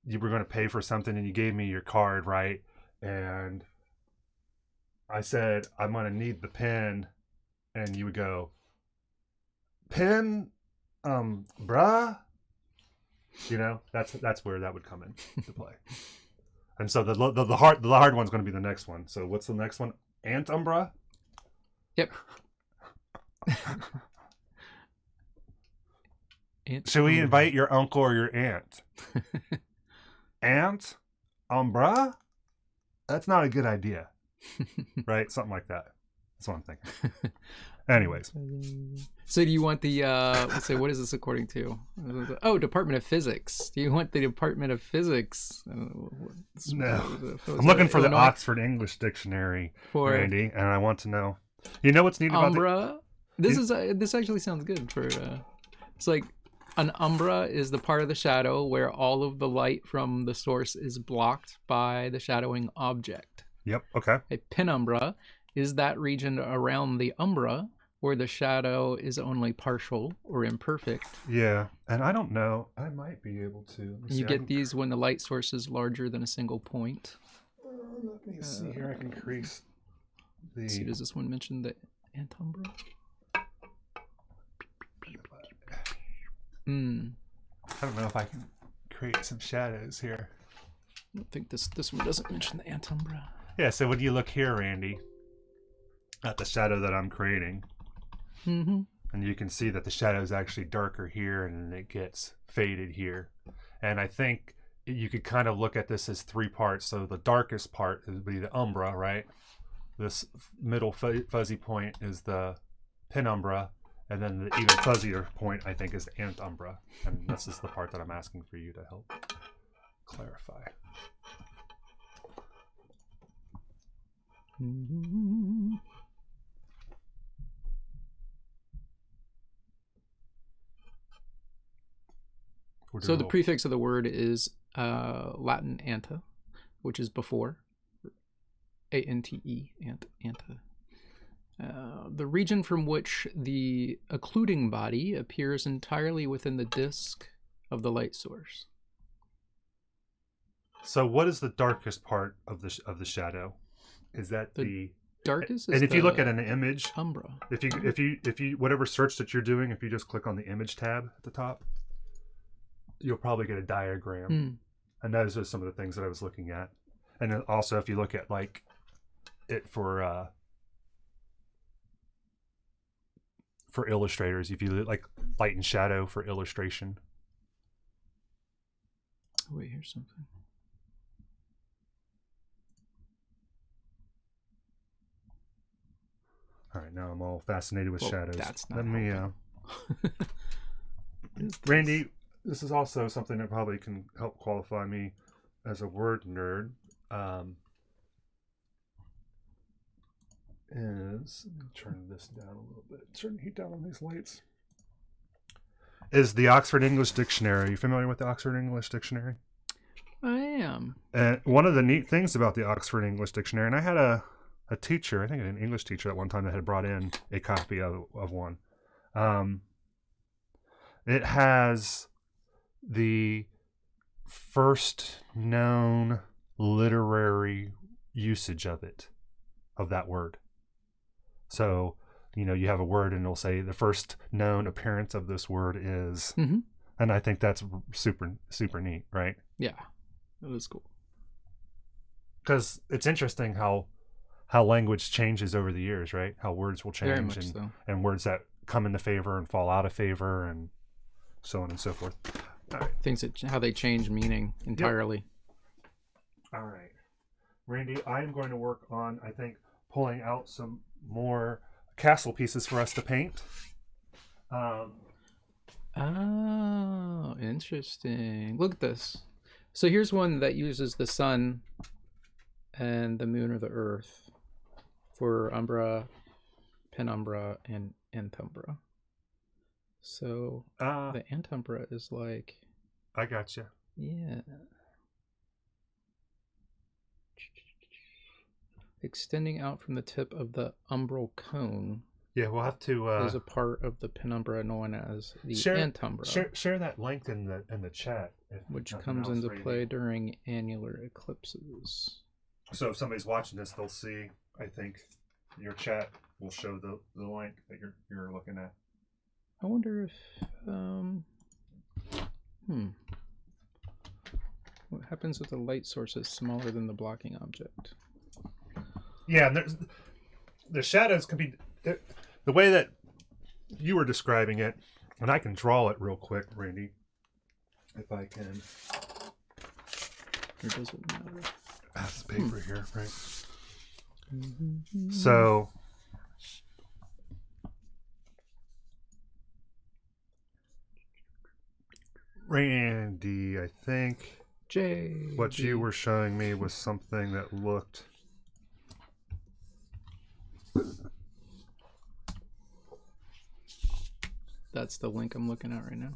you were going to pay for something and you gave me your card, right? And I said, I'm going to need the pen and you would go, pen, bruh. You know, that's where that would come into play. And so the hard one's going to be the next one. So what's the next one? Antumbra? Yep. Should we invite your uncle or your aunt? Aunt? Umbra? That's not a good idea. Right? Something like that. That's what I'm thinking. Anyways. So do you want the, let's say, what is this according to? Oh, Department of Physics. Do you want the Department of Physics? No. I'm looking for the Oxford English Dictionary, Randy, and I want to know. You know what's neat about Umbra? This actually sounds good for, it's like, an umbra is the part of the shadow where all of the light from the source is blocked by the shadowing object. Yep, okay. A penumbra is that region around the umbra where the shadow is only partial or imperfect. Yeah, and I don't know. I might be able to. You get these when the light source is larger than a single point. Let me see here. I can crease the... Let's see, does this one mention the antumbra? I don't know if I can create some shadows here. I don't think this one doesn't mention the antumbra. Yeah, so when you look here, Randy, at the shadow that I'm creating, and you can see that the shadow is actually darker here and it gets faded here. And I think you could kind of look at this as three parts. So the darkest part would be the umbra, right? This middle fuzzy point is the penumbra. And then the even fuzzier point, I think, is the antumbra. And this is the part that I'm asking for you to help clarify. So the prefix of the word is Latin anta, which is before. A-N-T-E, anta. The region from which the occluding body appears entirely within the disk of the light source. So, what is the darkest part of the shadow? Is that the darkest? And if you look at an image, umbra. If you whatever search that you're doing, if you just click on the image tab at the top, you'll probably get a diagram, and those are some of the things that I was looking at. And then also, if you look at like it for illustrators, if you like light and shadow for illustration. Oh, wait, here's something. All right, now I'm all fascinated with shadows. That's not Let me, Randy, this is also something that probably can help qualify me as a word nerd. Let me turn this down a little bit. Turn the heat down on these lights. Is the Oxford English Dictionary. Are you familiar with the Oxford English Dictionary? I am. And one of the neat things about the Oxford English Dictionary, and I had a teacher, I think an English teacher at one time that had brought in a copy of one. It has the first known literary usage of that word. So, you have a word and it'll say the first known appearance of this word is, and I think that's super, super neat, right? Yeah, that is cool. Because it's interesting how language changes over the years, right? How words will change. Very much so. And words that come into favor and fall out of favor and so on and so forth. All right. How they change meaning entirely. Yep. All right. Randy, I am going to work on, I think, pulling out some more castle pieces for us to paint. Oh, interesting. Look at this. So here's one that uses the sun and the moon or the earth for umbra, penumbra, and antumbra. So the antumbra is like... I gotcha. Yeah. Extending out from the tip of the umbral cone. Yeah, we'll have to... is a part of the penumbra known as the antumbra. Share that link in the chat. Which comes into play during annular eclipses. So if somebody's watching this, they'll see, I think, your chat will show the link that you're looking at. I wonder if what happens if the light source is smaller than the blocking object? Yeah, and the shadows can be the way that you were describing it, and I can draw it real quick, Randy, if I can. Or does it matter? That's paper here, right? So Randy, I think what you were showing me was something that looked That's the link I'm looking at right now.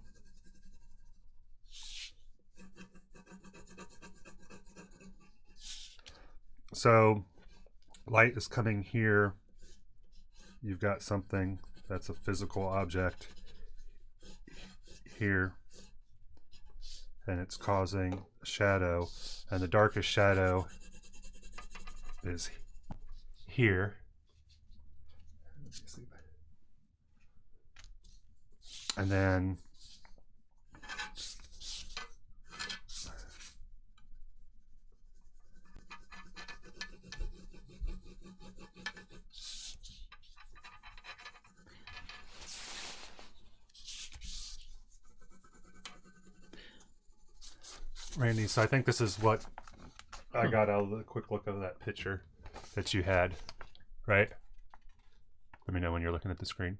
So light is coming here. You've got something that's a physical object here, and it's causing a shadow, and the darkest shadow is here. And then Randy, so I think this is what I got out of the quick look of that picture that you had, right? Let me know when you're looking at the screen.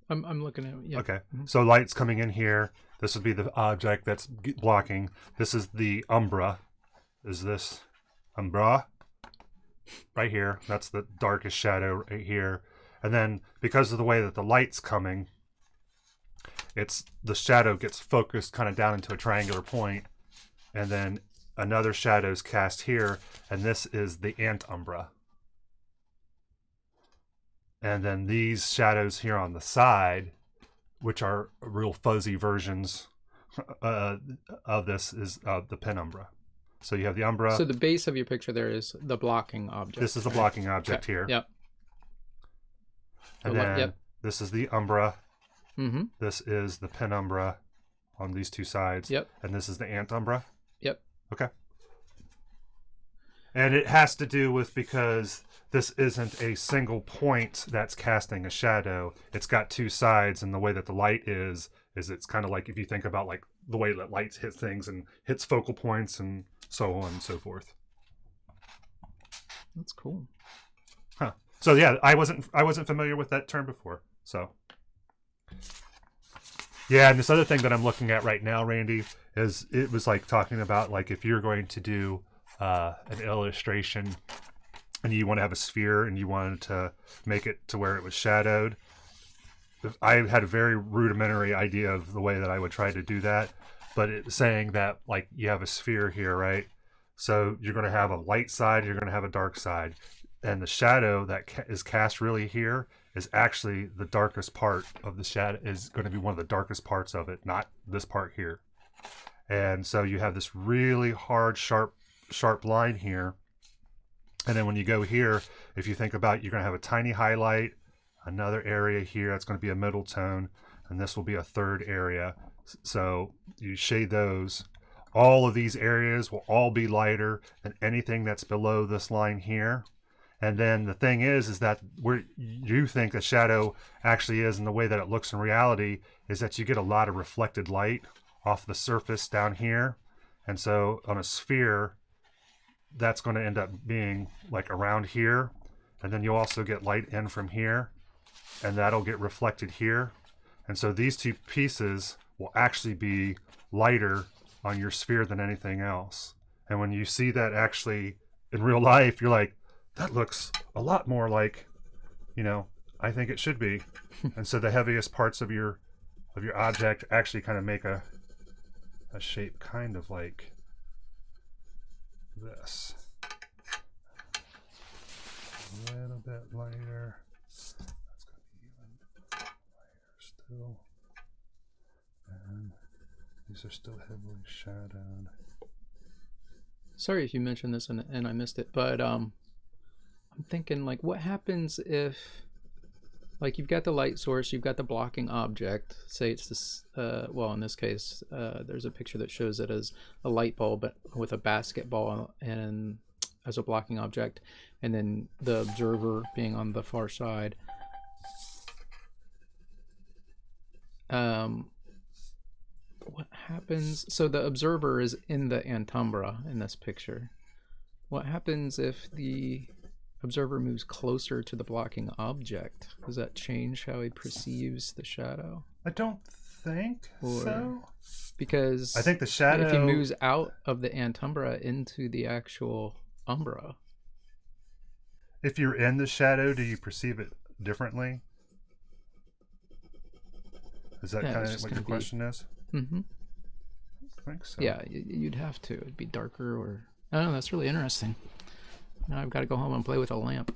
I'm looking at it, yeah. Okay, so light's coming in here. This would be the object that's blocking. This is the umbra. Is this umbra? Right here. That's the darkest shadow right here. And then because of the way that the light's coming, the shadow gets focused kind of down into a triangular point, and then another shadow is cast here, and this is the antumbra. And then these shadows here on the side, which are real fuzzy versions of this, is the penumbra. So you have the umbra. So the base of your picture there is the blocking object. This is the blocking object here. Yep. And then this is the umbra. This is the penumbra on these two sides. Yep. And this is the antumbra. Yep. Okay. And it has to do with because this isn't a single point that's casting a shadow. It's got two sides, and the way that the light is it's kind of like if you think about like the way that light hits things and hits focal points and so on and so forth. That's cool. Huh. So yeah, I wasn't familiar with that term before. So yeah, and this other thing that I'm looking at right now, Randy, is it was like talking about like if you're going to do an illustration and you want to have a sphere and you wanted to make it to where it was shadowed. I had a very rudimentary idea of the way that I would try to do that, but it's saying that like you have a sphere here, right? So you're going to have a light side, you're going to have a dark side, and the shadow that is cast really here is actually the darkest part of the shadow, is going to be one of the darkest parts of it, not this part here. And so you have this really hard, sharp line here. And then when you go here, if you think about it, you're going to have a tiny highlight, another area here that's going to be a middle tone, and this will be a third area. So you shade those. All of these areas will all be lighter than anything that's below this line here. And then the thing is that where you think the shadow actually is and the way that it looks in reality is that you get a lot of reflected light off the surface down here. And so on a sphere, that's going to end up being like around here, and then you'll also get light in from here, and that'll get reflected here. And so these two pieces will actually be lighter on your sphere than anything else. And when you see that actually in real life, you're like, that looks a lot more like, you know, I think it should be. And so the heaviest parts of your object actually kind of make a shape kind of like this. A little bit lighter. That's going to be even lighter still. And these are still heavily shadowed. Sorry if you mentioned this and I missed it, but I'm I'm thinking, like, what happens if, like, you've got the light source, you've got the blocking object. Say it's this, well, in this case, there's a picture that shows it as a light bulb, but with a basketball and as a blocking object, and then the observer being on the far side. What happens? So the observer is in the antumbra in this picture. What happens if the observer moves closer to the blocking object? Does that change how he perceives the shadow? I don't think so. Because I think the shadow, if he moves out of the antumbra into the actual umbra. If you're in the shadow, do you perceive it differently? Is that kind of what your question is? Mm-hmm. I think so. Yeah, you'd have to. It'd be darker, or I don't know. That's really interesting. Now I've got to go home and play with a lamp.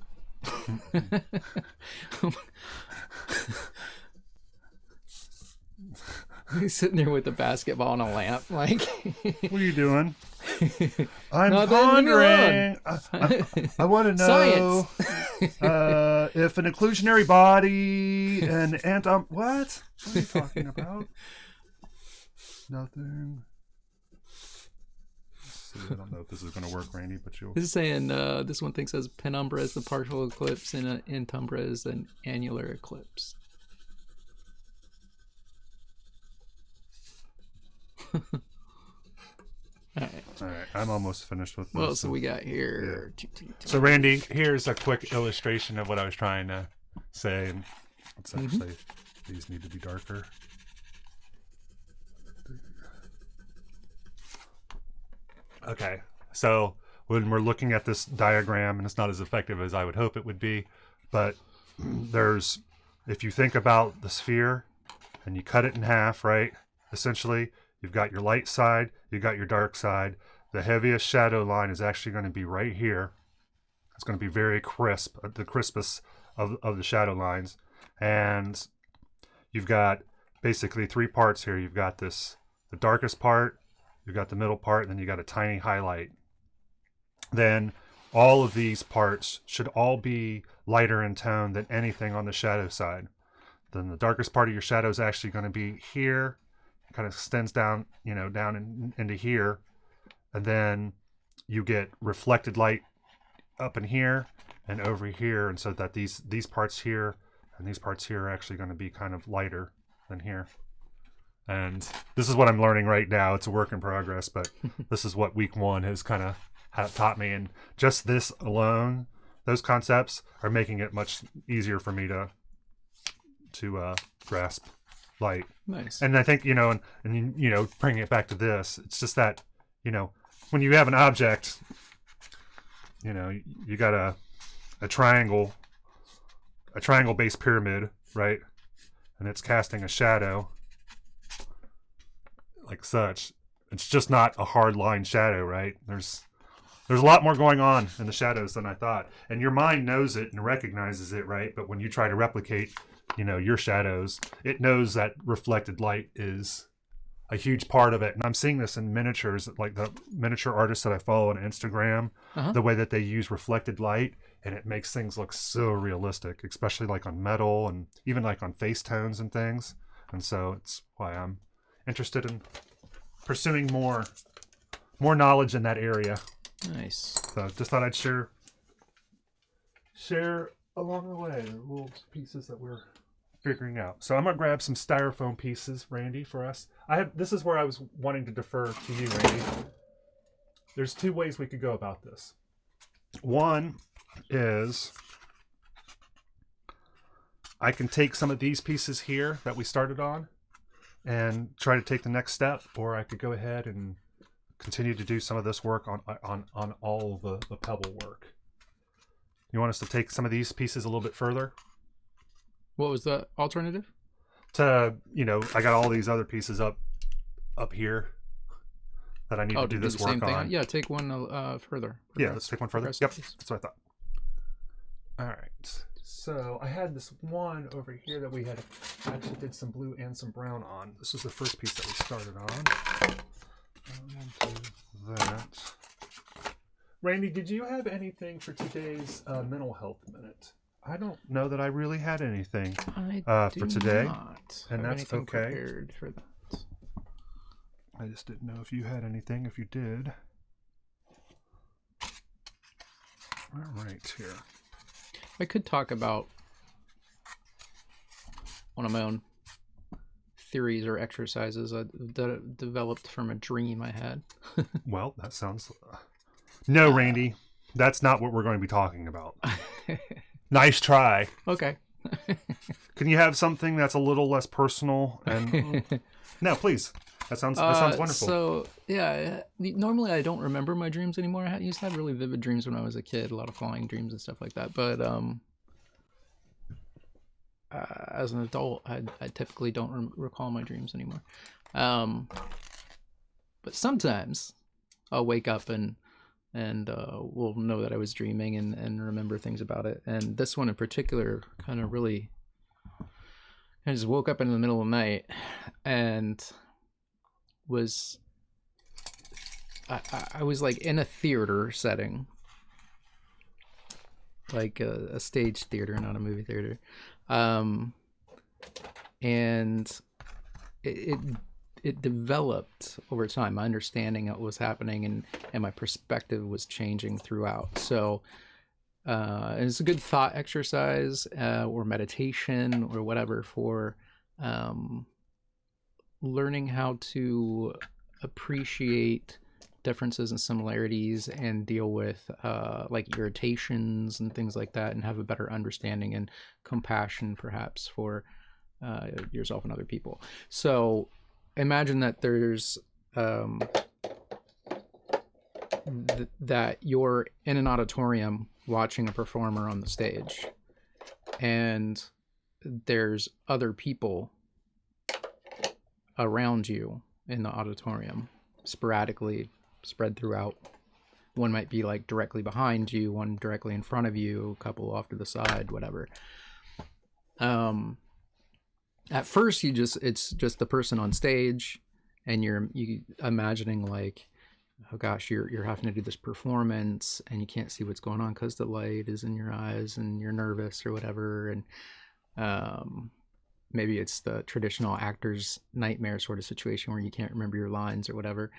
He's sitting there with a basketball and a lamp, like. What are you doing? I'm No, pondering. I want to know if an inclusionary body and what? What are you talking about? Nothing. Let's see, I don't know if this is going to work, Randy, but you'll. This is saying this one thing says penumbra is the partial eclipse and antumbra is an annular eclipse. All right, I'm almost finished with this. What else do we got here? Yeah. So, Randy, here's a quick illustration of what I was trying to say. And let's actually, these need to be darker. Okay, so when we're looking at this diagram, and it's not as effective as I would hope it would be, but there's, if you think about the sphere and you cut it in half, right? Essentially, you've got your light side, you've got your dark side. The heaviest shadow line is actually going to be right here. It's going to be very crisp, the crispest of the shadow lines. And you've got basically three parts here. You've got the darkest part, you've got the middle part, and then you got a tiny highlight. Then all of these parts should all be lighter in tone than anything on the shadow side. Then the darkest part of your shadow is actually going to be here. It kind of extends down, into here. And then you get reflected light up in here and over here. And so that these parts here and these parts here are actually going to be kind of lighter than here. And this is what I'm learning right now. It's a work in progress, but this is what week one has kind of taught me. And just this alone, those concepts are making it much easier for me to grasp light. Nice. And I think, and bringing it back to this, it's just that, when you have an object, you got a triangle-based pyramid, right? And it's casting a shadow like such. It's just not a hard line shadow, right? There's a lot more going on in the shadows than I thought. And your mind knows it and recognizes it, right? But when you try to replicate, your shadows, it knows that reflected light is a huge part of it. And I'm seeing this in miniatures, like the miniature artists that I follow on Instagram, the way that they use reflected light, and it makes things look so realistic, especially like on metal and even like on face tones and things. And so it's why I'm interested in pursuing more knowledge in that area. Nice. So just thought I'd share along the way the little pieces that we're figuring out. So I'm gonna grab some styrofoam pieces, Randy, for us. This is where I was wanting to defer to you, Randy. There's two ways we could go about this. One is I can take some of these pieces here that we started on and try to take the next step, or I could go ahead and continue to do some of this work on all the pebble work. You want us to take some of these pieces a little bit further? What was the alternative? I got all these other pieces up here that I need to do this work on. Yeah, take one further. Yeah, let's take one further. Yep, piece. that's what I thought. All right. So I had this one over here that we actually did some blue and some brown on. This is the first piece that we started on. That. Randy, did you have anything for today's mental health minute? I don't know that I really had anything for today, and that's okay. Prepared for that. I just didn't know if you had anything. If you did, all right, here. I could talk about one of my own theories or exercises that developed from a dream I had. Well, that sounds... No, Randy, that's not what we're going to be talking about. Nice try. Okay. Can you have something that's a little less personal? And no, please. That sounds wonderful. So, yeah, normally I don't remember my dreams anymore. I used to have really vivid dreams when I was a kid, a lot of flying dreams and stuff like that. But as an adult, I typically don't recall my dreams anymore. But sometimes I'll wake up and will know that I was dreaming and remember things about it. And this one in particular kind of really... I just woke up in the middle of the night and was... I was like in a theater setting. Like a stage theater, not a movie theater. And it developed over time. My understanding of what was happening and my perspective was changing throughout. So it's a good thought exercise or meditation or whatever for learning how to appreciate differences and similarities and deal with like irritations and things like that, and have a better understanding and compassion perhaps for yourself and other people. So imagine that there's that you're in an auditorium watching a performer on the stage, and there's other people around you in the auditorium, sporadically spread throughout. One might be like directly behind you, one directly in front of you, a couple off to the side, whatever. At first it's just the person on stage, and you imagining like, oh gosh, you're having to do this performance and you can't see what's going on because the light is in your eyes and you're nervous or whatever. And maybe it's the traditional actor's nightmare sort of situation where you can't remember your lines or whatever.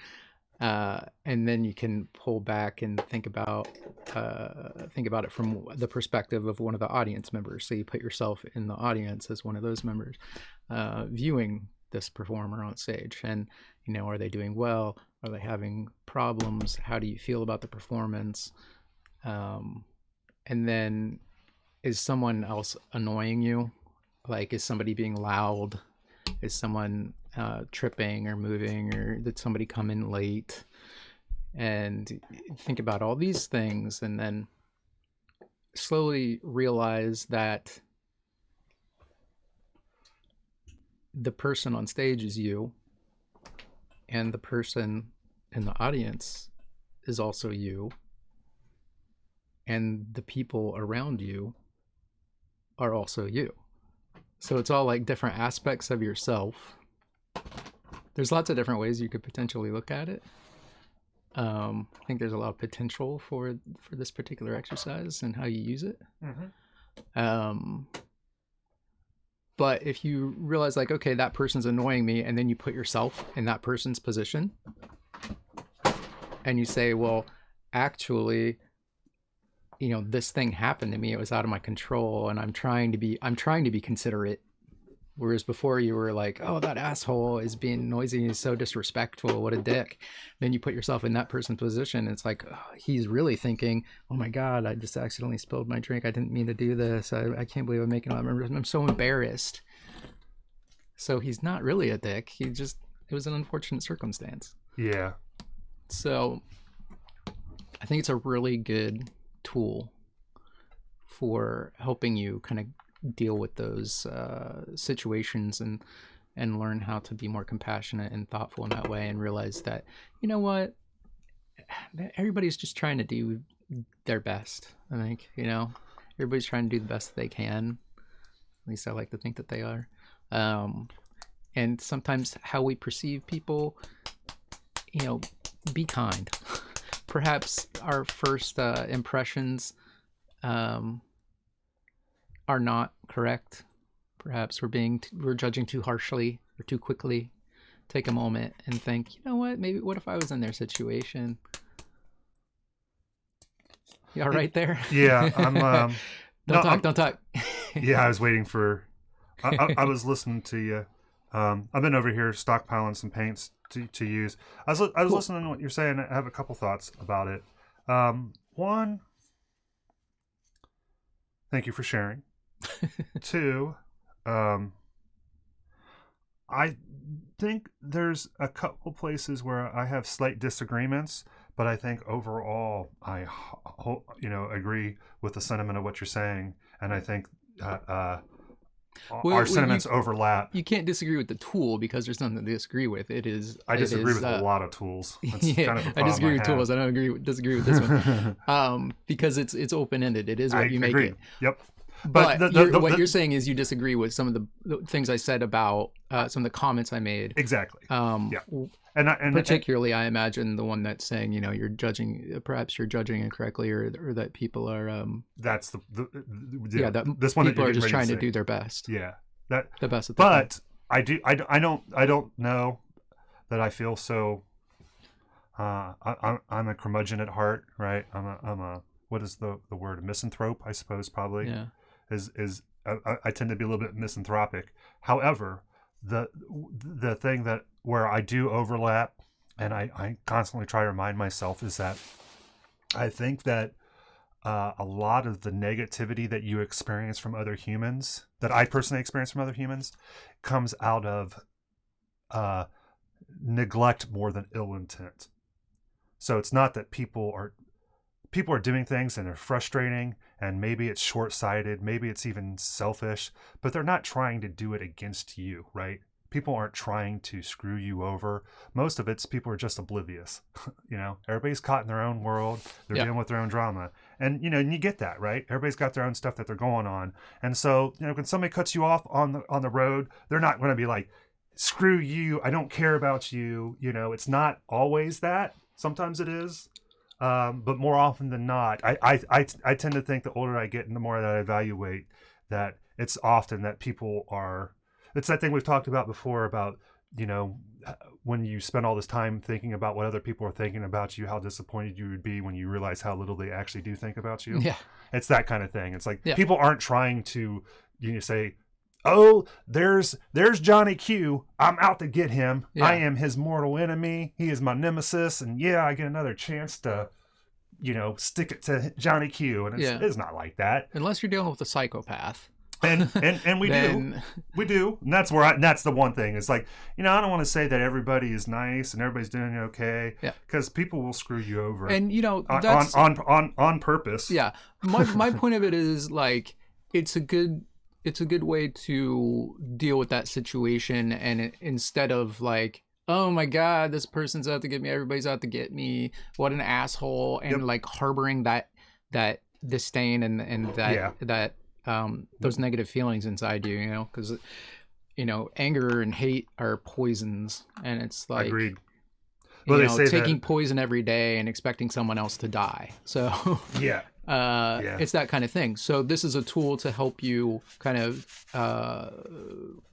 And then you can pull back and think about it from the perspective of one of the audience members. So you put yourself in the audience as one of those members, viewing this performer on stage. And, you know, are they doing well? Are they having problems? How do you feel about the performance? And then, is someone else annoying you? Like, is somebody being loud? Is someone tripping or moving, or did somebody come in late? And think about all these things, and then slowly realize that the person on stage is you, and the person in the audience is also you, and the people around you are also you. So it's all like different aspects of yourself. There's lots of different ways you could potentially look at it. I think there's a lot of potential for this particular exercise and how you use it. Mm-hmm. But if you realize, like, okay, that person's annoying me, and then you put yourself in that person's position, and you say, well, actually, you know, this thing happened to me. It was out of my control, and I'm trying to be considerate. Whereas before you were like, oh, that asshole is being noisy. He's so disrespectful. What a dick. Then you put yourself in that person's position. And it's like, oh, he's really thinking, oh my God, I just accidentally spilled my drink. I didn't mean to do this. I can't believe I'm making all that. I'm so embarrassed. So he's not really a dick. It was an unfortunate circumstance. Yeah. So I think it's a really good tool for helping you kind of deal with those situations and learn how to be more compassionate and thoughtful in that way, and realize that, you know what, everybody's just trying to do their best. I think, you know, everybody's trying to do the best they can. At least I like to think that they are. And sometimes how we perceive people, you know, be kind. perhaps our first impressions are not correct. Perhaps we're judging too harshly or too quickly. Take a moment and think, you know what? Maybe what if I was in their situation? You all right there? Yeah, I'm. Don't talk. Yeah, I was waiting for. I was listening to you. I've been over here stockpiling some paints to use. I was Cool. listening to what you're saying. I have a couple thoughts about it. One, thank you for sharing. Two, I think there's a couple places where I have slight disagreements, but I think overall I agree with the sentiment of what you're saying, and I think our sentiments overlap. You can't disagree with the tool because there's nothing to disagree with. I disagree with a lot of tools. That's yeah, kind of I disagree with tools. I don't disagree with this one. Because it's open ended. It is what you make it. Yep. But what you're saying is you disagree with some of the things I said about some of the comments I made. Exactly. Yeah. And particularly, I imagine the one that's saying, you're judging, perhaps you're judging incorrectly, or that people are. That's this one people are just trying to do their best. Yeah. The best. But I don't know that I feel so. I'm a curmudgeon at heart, right? I'm a what is the word? A misanthrope, I suppose, probably. Yeah. I tend to be a little bit misanthropic. However, the thing where I do overlap, and I constantly try to remind myself, is that I think that a lot of the negativity that you experience from other humans, that I personally experience from other humans, comes out of neglect more than ill intent. So it's not that people are doing things and they're frustrating, and maybe it's short-sighted, maybe it's even selfish, but they're not trying to do it against you, right? People aren't trying to screw you over. Most of it's people are just oblivious. Everybody's caught in their own world. They're dealing with their own drama. And, and you get that, right? Everybody's got their own stuff that they're going on. And so, when somebody cuts you off on the road, they're not going to be like, screw you, I don't care about you. It's not always that. Sometimes it is. But more often than not, I tend to think the older I get and the more that I evaluate, that it's often that people are, it's that thing we've talked about before about, when you spend all this time thinking about what other people are thinking about you, how disappointed you would be when you realize how little they actually do think about you. Yeah. It's that kind of thing. It's like people aren't trying to, say, oh, there's Johnny Q. I'm out to get him. Yeah. I am his mortal enemy. He is my nemesis. And I get another chance to, stick it to Johnny Q. And it's not like that. Unless you're dealing with a psychopath. And we do. And that's the one thing. It's like, I don't want to say that everybody is nice and everybody's doing okay. Yeah. Because people will screw you over. And, that's on purpose. Yeah. My point of it is like, it's a good way to deal with that situation, and instead of like, oh my God, this person's out to get me, everybody's out to get me, what an asshole, and like harboring that disdain and that those negative feelings inside you, because anger and hate are poisons, and it's like, agreed. Well, they say taking poison every day and expecting someone else to die. So it's that kind of thing. So this is a tool to help you kind of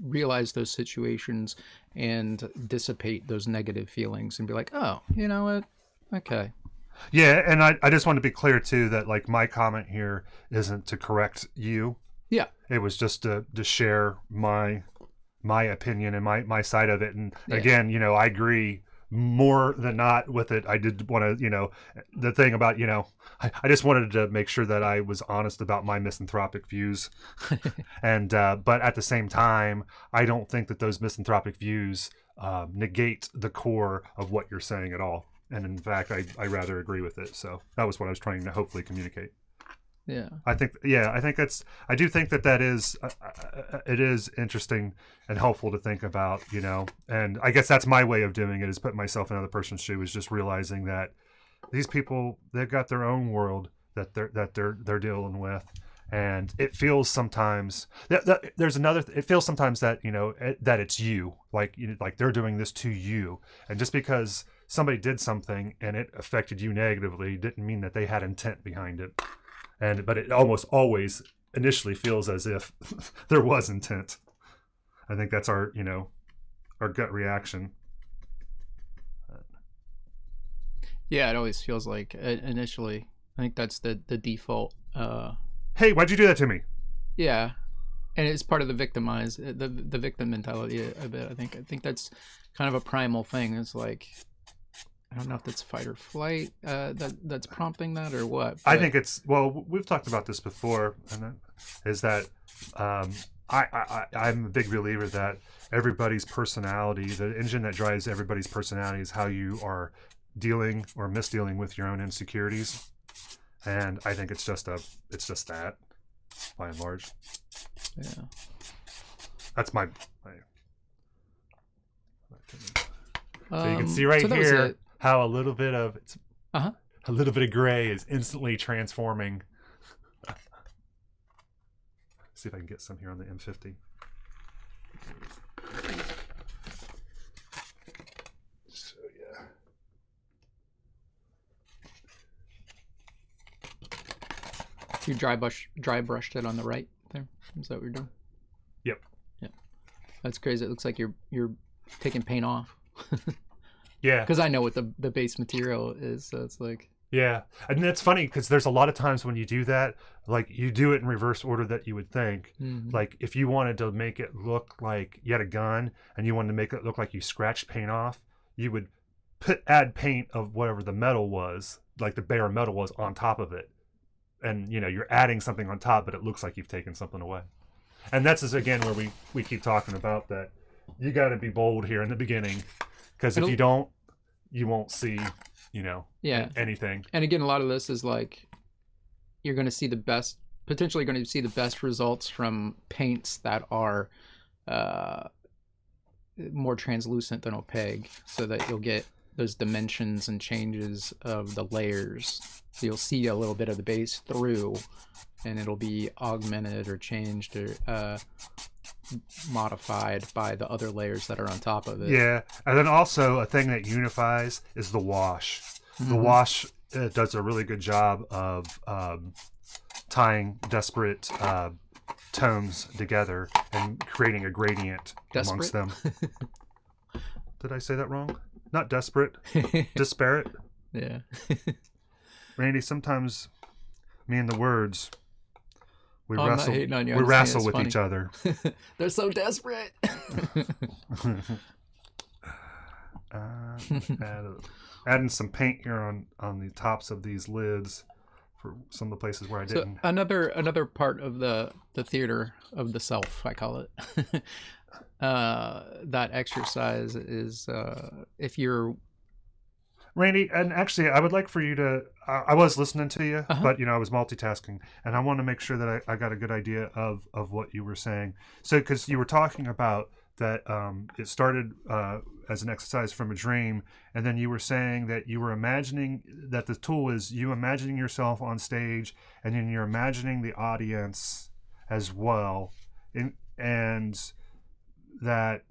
realize those situations and dissipate those negative feelings and be like, oh, you know what? Okay. Yeah, and I just want to be clear too that like my comment here isn't to correct you. Yeah. It was just to share my opinion and my side of it. And again, I agree more than not with it. I did want to, the thing about, I just wanted to make sure that I was honest about my misanthropic views. And, but at the same time, I don't think that those misanthropic views negate the core of what you're saying at all. And in fact, I rather agree with it. So that was what I was trying to hopefully communicate. Yeah. I do think that is, it is interesting and helpful to think about, and I guess that's my way of doing it, is put myself in another person's shoe, is just realizing that these people, they've got their own world that they're dealing with. And it feels sometimes it feels sometimes that, that it's you, like, like they're doing this to you. And just because somebody did something and it affected you negatively, didn't mean that they had intent behind it. But it almost always initially feels as if there was intent. I think that's our gut reaction. Yeah, it always feels like initially. I think that's the default. Hey, why'd you do that to me? Yeah, and it's part of the the victim mentality a bit. I think that's kind of a primal thing. It's like, I don't know if that's fight or flight that's prompting that or what. I think it's, well, we've talked about this before, and that is that I'm a big believer that everybody's personality, the engine that drives everybody's personality, is how you are dealing or misdealing with your own insecurities. And I think it's just that, by and large. Yeah. That's my so you can see right here how a little bit of gray is instantly transforming. See if I can get some here on the M50. So yeah. You dry brushed it on the right there. Is that what you're doing? Yep. Yeah. That's crazy. It looks like you're taking paint off. Yeah. Because I know what the base material is, so it's like. Yeah, and it's funny because there's a lot of times when you do that, like you do it in reverse order that you would think. Mm-hmm. Like if you wanted to make it look like you had a gun and you wanted to make it look like you scratched paint off, you would add paint of whatever the metal was, like the bare metal was, on top of it. And you're adding something on top, but it looks like you've taken something away. And that's again where we keep talking about that. You got to be bold here in the beginning, because if you don't, you won't see anything. And again, a lot of this is like, you're going to see potentially going to see the best results from paints that are more translucent than opaque, so that you'll get those dimensions and changes of the layers. So you'll see a little bit of the base through, and it'll be augmented or changed or modified by the other layers that are on top of it. Yeah, and then also a thing that unifies is the wash. Mm-hmm. The wash does a really good job of tying disparate tones together and creating a gradient amongst them. Did I say that wrong? Not desperate, disparate. Yeah. Randy, sometimes me and the words, we we wrestle with each other. They're so desperate. Adding some paint here on the tops of these lids for some of the places where I didn't. Another part of the theater of the self, I call it. That exercise is if you're Randy, and actually I would like for you to I was listening to you, but I was multitasking, and I want to make sure that I got a good idea of what you were saying. So because you were talking about that it started as an exercise from a dream, and then you were saying that you were imagining that the tool is you imagining yourself on stage, and then you're imagining the audience as well, and that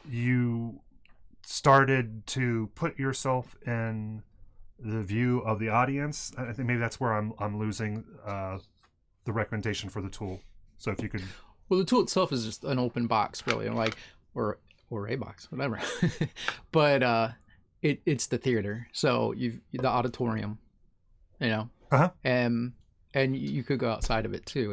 you started to put yourself in the view of the audience. I think maybe that's where I'm losing the recommendation for the tool. So if you could. Well, the tool itself is just an open box, really, like or a box, whatever. But it's the theater, so the auditorium, and you could go outside of it too.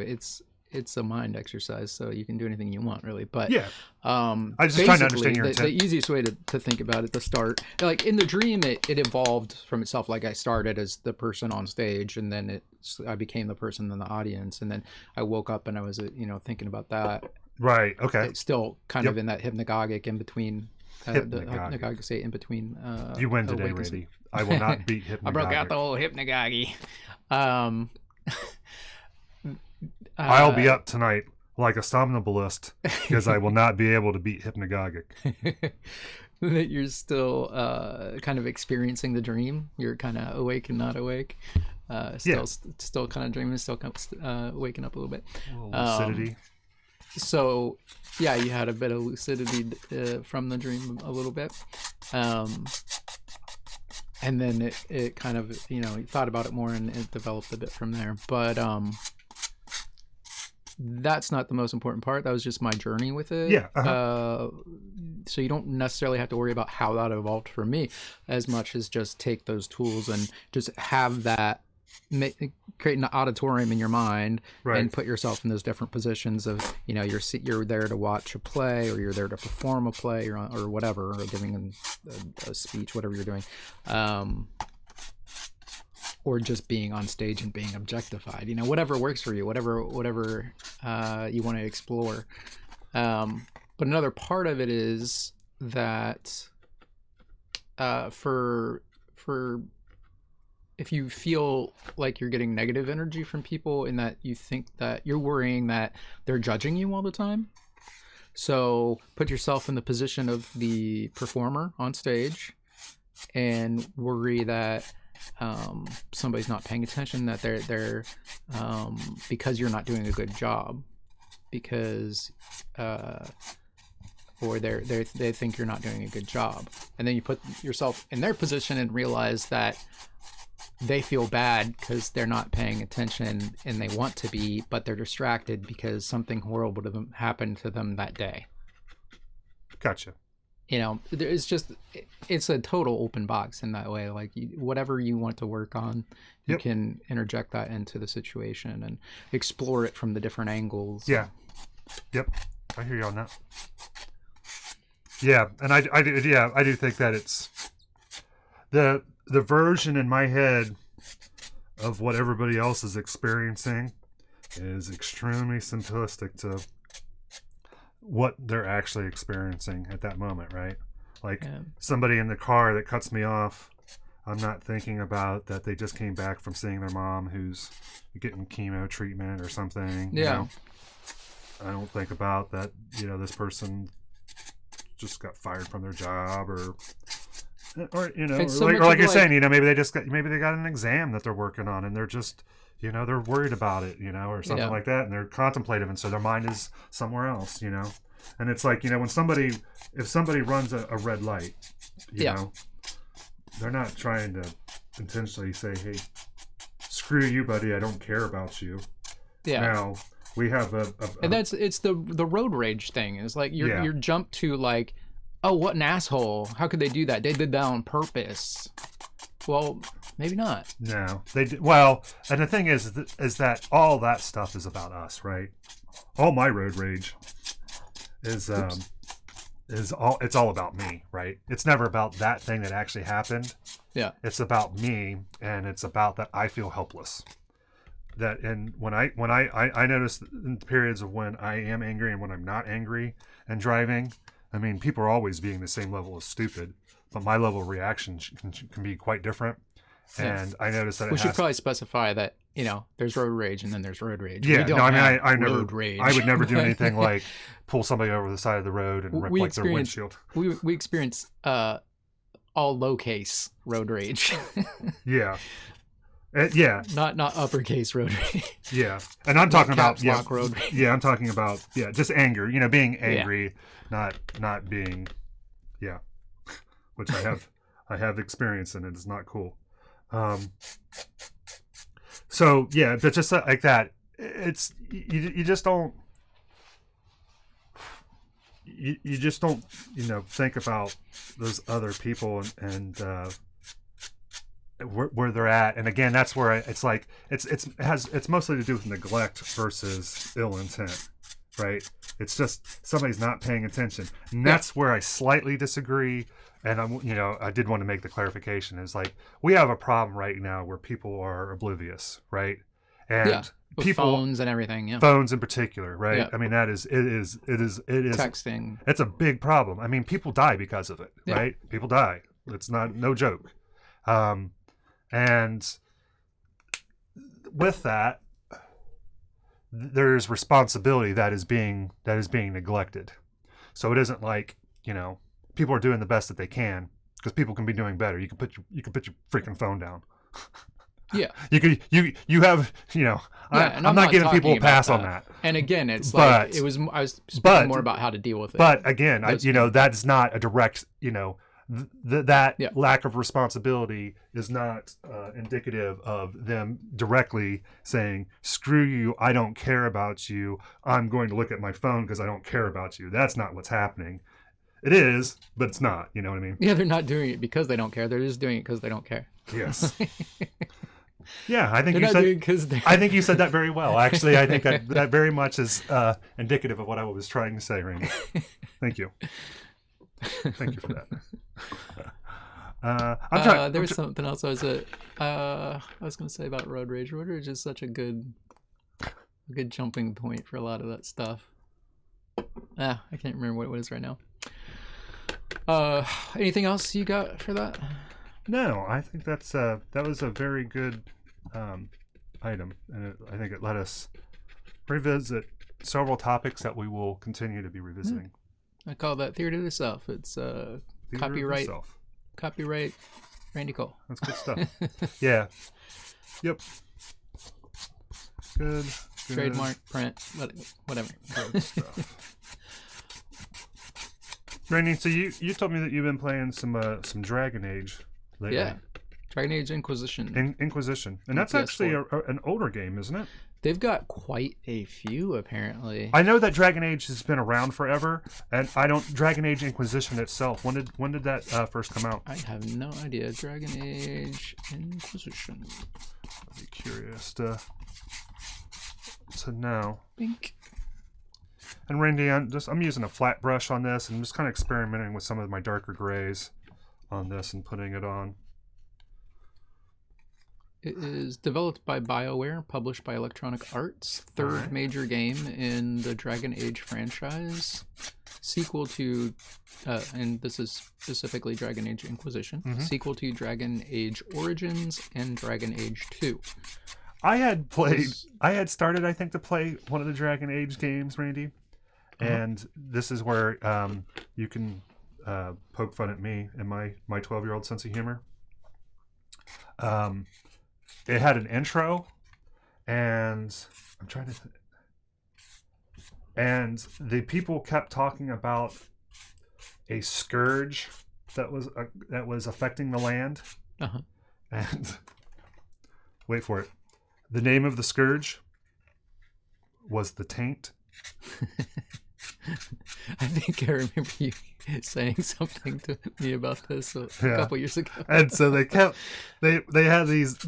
It's a mind exercise, so you can do anything you want, really. But yeah, I was just trying to understand your intent. The easiest way to think about it, to start, like in the dream, it evolved from itself. Like I started as the person on stage, and then I became the person in the audience, and then I woke up and I was thinking about that. Right. Okay. It's still kind of in that hypnagogic in between. The hypnagogic state in between. You win today, Randy. I will not beat hypnagogic. I broke out the whole hypnagogy. I'll be up tonight like a somnambulist because I will not be able to beat hypnagogic. That you're still kind of experiencing the dream. You're kind of awake and not awake. Still kind of dreaming, still waking up a little bit. Lucidity. So yeah, you had a bit of lucidity from the dream a little bit. And then it kind of, you thought about it more and it developed a bit from there. But that's not the most important part. That was just my journey with it. Yeah. So you don't necessarily have to worry about how that evolved for me as much as just take those tools and just have that, create an auditorium in your mind, Right. and put yourself in those different positions of, you're there to watch a play, or you're there to perform a play, or whatever, or giving a speech, whatever you're doing, or just being on stage and being objectified, whatever works for you, whatever you want to explore. But another part of it is that for if you feel like you're getting negative energy from people, in that you think that you're worrying that they're judging you all the time, so put yourself in the position of the performer on stage and worry that somebody's not paying attention, that they're because you're not doing a good job, because or they think you're not doing a good job, and then you put yourself in their position and realize that they feel bad because they're not paying attention and they want to be, but they're distracted because something horrible to them happened to them that day. Gotcha. It's a total open box in that way. Like, whatever you want to work on, you can interject that into the situation and explore it from the different angles. Yeah. Yep. I hear you on that. Yeah. And I do think that it's the version in my head of what everybody else is experiencing is extremely simplistic to what they're actually experiencing at that moment, right? Like, somebody in the car that cuts me off, I'm not thinking about that they just came back from seeing their mom who's getting chemo treatment or something. Yeah. I don't think about that, this person just got fired from their job, or like you're saying, maybe they got an exam that they're working on and they're just, they're worried about it, or something like that, and they're contemplative, and so their mind is somewhere else, and it's like, if somebody runs a red light, they're not trying to intentionally say, hey, screw you, buddy, I don't care about you. Now we have and it's the road rage thing. It's like you're jumped to like, oh, what an asshole, how could they do that, they did that on purpose. Well, maybe not. No, they did. Well, and the thing is that all that stuff is about us, right? All my road rage is all about me, right? It's never about that thing that actually happened. Yeah. It's about me, and it's about that I feel helpless. That, and when I notice in periods of when I am angry and when I'm not angry and driving, I mean, people are always being the same level of stupid, but my level of reaction can be quite different. And I noticed that we should probably specify that, there's road rage and then there's road rage. Yeah, I never, rage. I would never do anything like pull somebody over the side of the road and rip like their windshield. We experience all lowercase road rage. Yeah. Not uppercase road rage. Yeah, and I'm talking about road rage. Yeah, I'm talking about just anger. Being angry, not being, which I have experience in it. It's not cool. So yeah, but just like that, it's you just don't. You just don't think about those other people and where they're at, and again, that's where it's like it's mostly to do with neglect versus ill intent, right? It's just somebody's not paying attention, and that's where I slightly disagree. And I did want to make the clarification is like, we have a problem right now where people are oblivious, right? And people, phones and everything, phones in particular, right? Yeah. I mean, it is texting. It's a big problem. I mean, people die because of it, right? People die. It's no joke. And with that, there's responsibility that is being neglected. So it isn't like, people are doing the best that they can, because people can be doing better. You can put your freaking phone down. Yeah. You have, I'm not giving people a pass on that. And again, it's But- like I was speaking more about how to deal with it. But again, that's not a direct, that Yeah. lack of responsibility is not indicative of them directly saying, screw you, I don't care about you, I'm going to look at my phone because I don't care about you. That's not what's happening. It is, but it's not. You know what I mean? Yeah, they're not doing it because they don't care. They're just doing it because they don't care. Yes. Yeah, I think They're you not said. doing it because they. I think you said that very well. Actually, I think that very much is indicative of what I was trying to say, Randy. Thank you. Thank you for that. There was something else I was going to say about Road Rage. Road Rage is such a good jumping point for a lot of that stuff. I can't remember what it is right now. Anything else you got for that? No, I think that was a very good item, and I think it let us revisit several topics that we will continue to be revisiting. I call that Theater to the Self. It's copyright Randy Cole. That's good stuff. Yeah. Yep. Good. Trademark, print, whatever. Good stuff. Randy, so you told me that you've been playing some Dragon Age lately. Yeah. Dragon Age Inquisition. Inquisition. And that's actually an older game, isn't it? They've got quite a few, apparently. I know that Dragon Age has been around forever, and Dragon Age Inquisition itself. When did that first come out? I have no idea. Dragon Age Inquisition. I'd be curious to know. Bink. And Randy, I'm using a flat brush on this, and I'm just kind of experimenting with some of my darker grays on this and putting it on. It is developed by BioWare, published by Electronic Arts, third major game in the Dragon Age franchise, sequel to, and this is specifically Dragon Age Inquisition, sequel to Dragon Age Origins and Dragon Age 2. I had started, I think, to play one of the Dragon Age games, Randy, and this is where you can poke fun at me and my 12-year-old sense of humor. It had an intro, and I'm trying to and the people kept talking about a scourge that was affecting the land. And wait for it. The name of the scourge was the Taint. I think I remember you saying something to me about this a couple years ago. And so they had these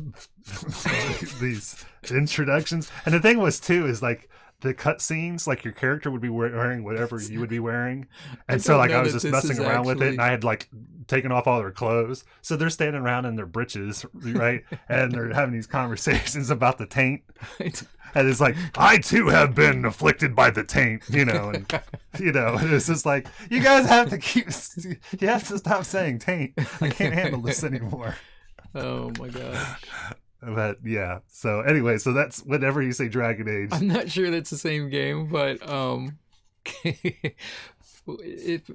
these introductions, and the thing was too is like the cutscenes, like your character would be wearing whatever you would be wearing, and so like I was just messing around with it, and I had like taken off all their clothes, so they're standing around in their breeches, right, and they're having these conversations about the Taint. And it's like, I too have been afflicted by the Taint, and and it's just like, you guys have to stop saying Taint. I can't handle this anymore. Oh my gosh. But yeah, so anyway, so that's whenever you say Dragon Age. I'm not sure that's the same game, but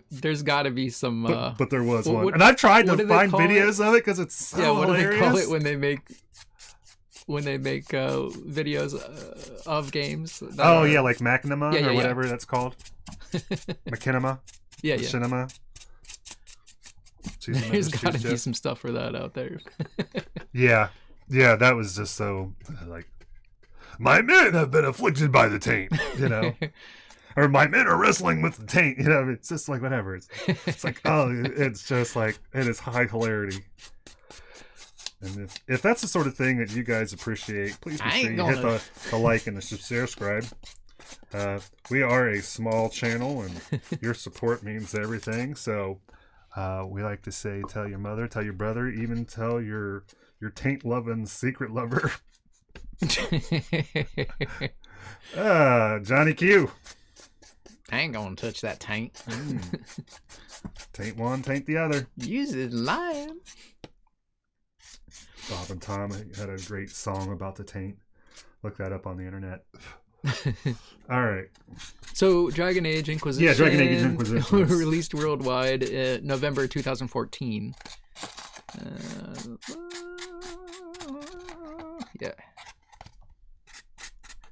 there's got to be some. But there was one, and I've tried to find videos of it because it's so what hilarious. do they call it when they make videos of games? Yeah, like Machinima or whatever that's called. Machinima. Machinima. There's got to be some stuff for that out there. Yeah, that was just so like, my men have been afflicted by the Taint, or my men are wrestling with the Taint. It's just like whatever. It's like it's just like it is high hilarity. And if that's the sort of thing that you guys appreciate, please be sure you hit the like and the subscribe. We are a small channel, and your support means everything. So we like to say, tell your mother, tell your brother, even tell your Taint-loving secret lover. Johnny Q. I ain't gonna touch that Taint. Taint one, Taint the other. Use it lime. Bob and Tom had a great song about the Taint. Look that up on the internet. All right. So Dragon Age Inquisition. Yeah, Dragon Age Inquisition. Released worldwide in November 2014. Yeah.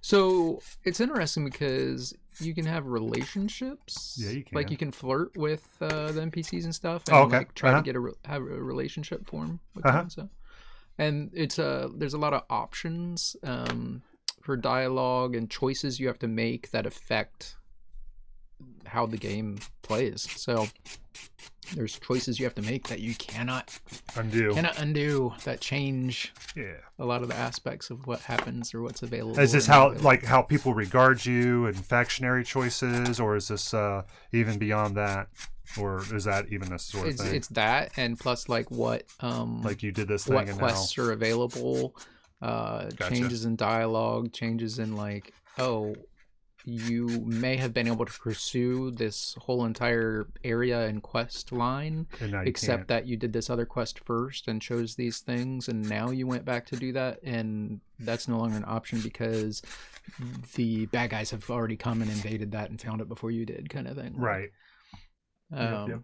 So it's interesting because you can have relationships. Yeah, you can. Like you can flirt with the NPCs and stuff, and okay. like try to get have a relationship form with them. And so, and it's there's a lot of options for dialogue and choices you have to make that affect how the game plays. So there's choices you have to make that you cannot undo that change a lot of the aspects of what happens or what's available. Is this how people regard you and factionary choices, or is this even beyond that, or is that even a sort of thing? It's that, and plus like what like you did this thing what and quests are available, Gotcha. changes in dialogue, changes in like, oh, you may have been able to pursue this whole entire area and quest line, except that you did this other quest first and chose these things, and now you went back to do that, and that's no longer an option because the bad guys have already come and invaded that and found it before you did, kind of thing. Right. Yeah,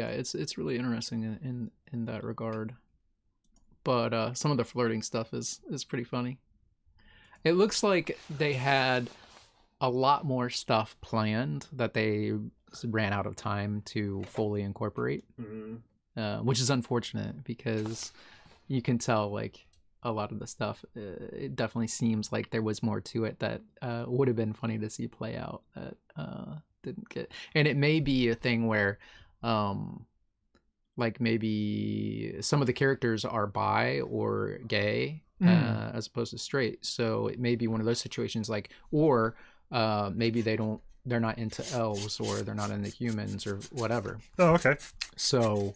it's really interesting in that regard. But some of the flirting stuff is pretty funny. It looks like they had a lot more stuff planned that they ran out of time to fully incorporate, which is unfortunate because you can tell like a lot of the stuff, it definitely seems like there was more to it that would have been funny to see play out that didn't get. And it may be a thing where like maybe some of the characters are bi or gay, as opposed to straight, so it may be one of those situations, like, or maybe they're not into elves, or they're not into humans, or whatever. Oh, okay. So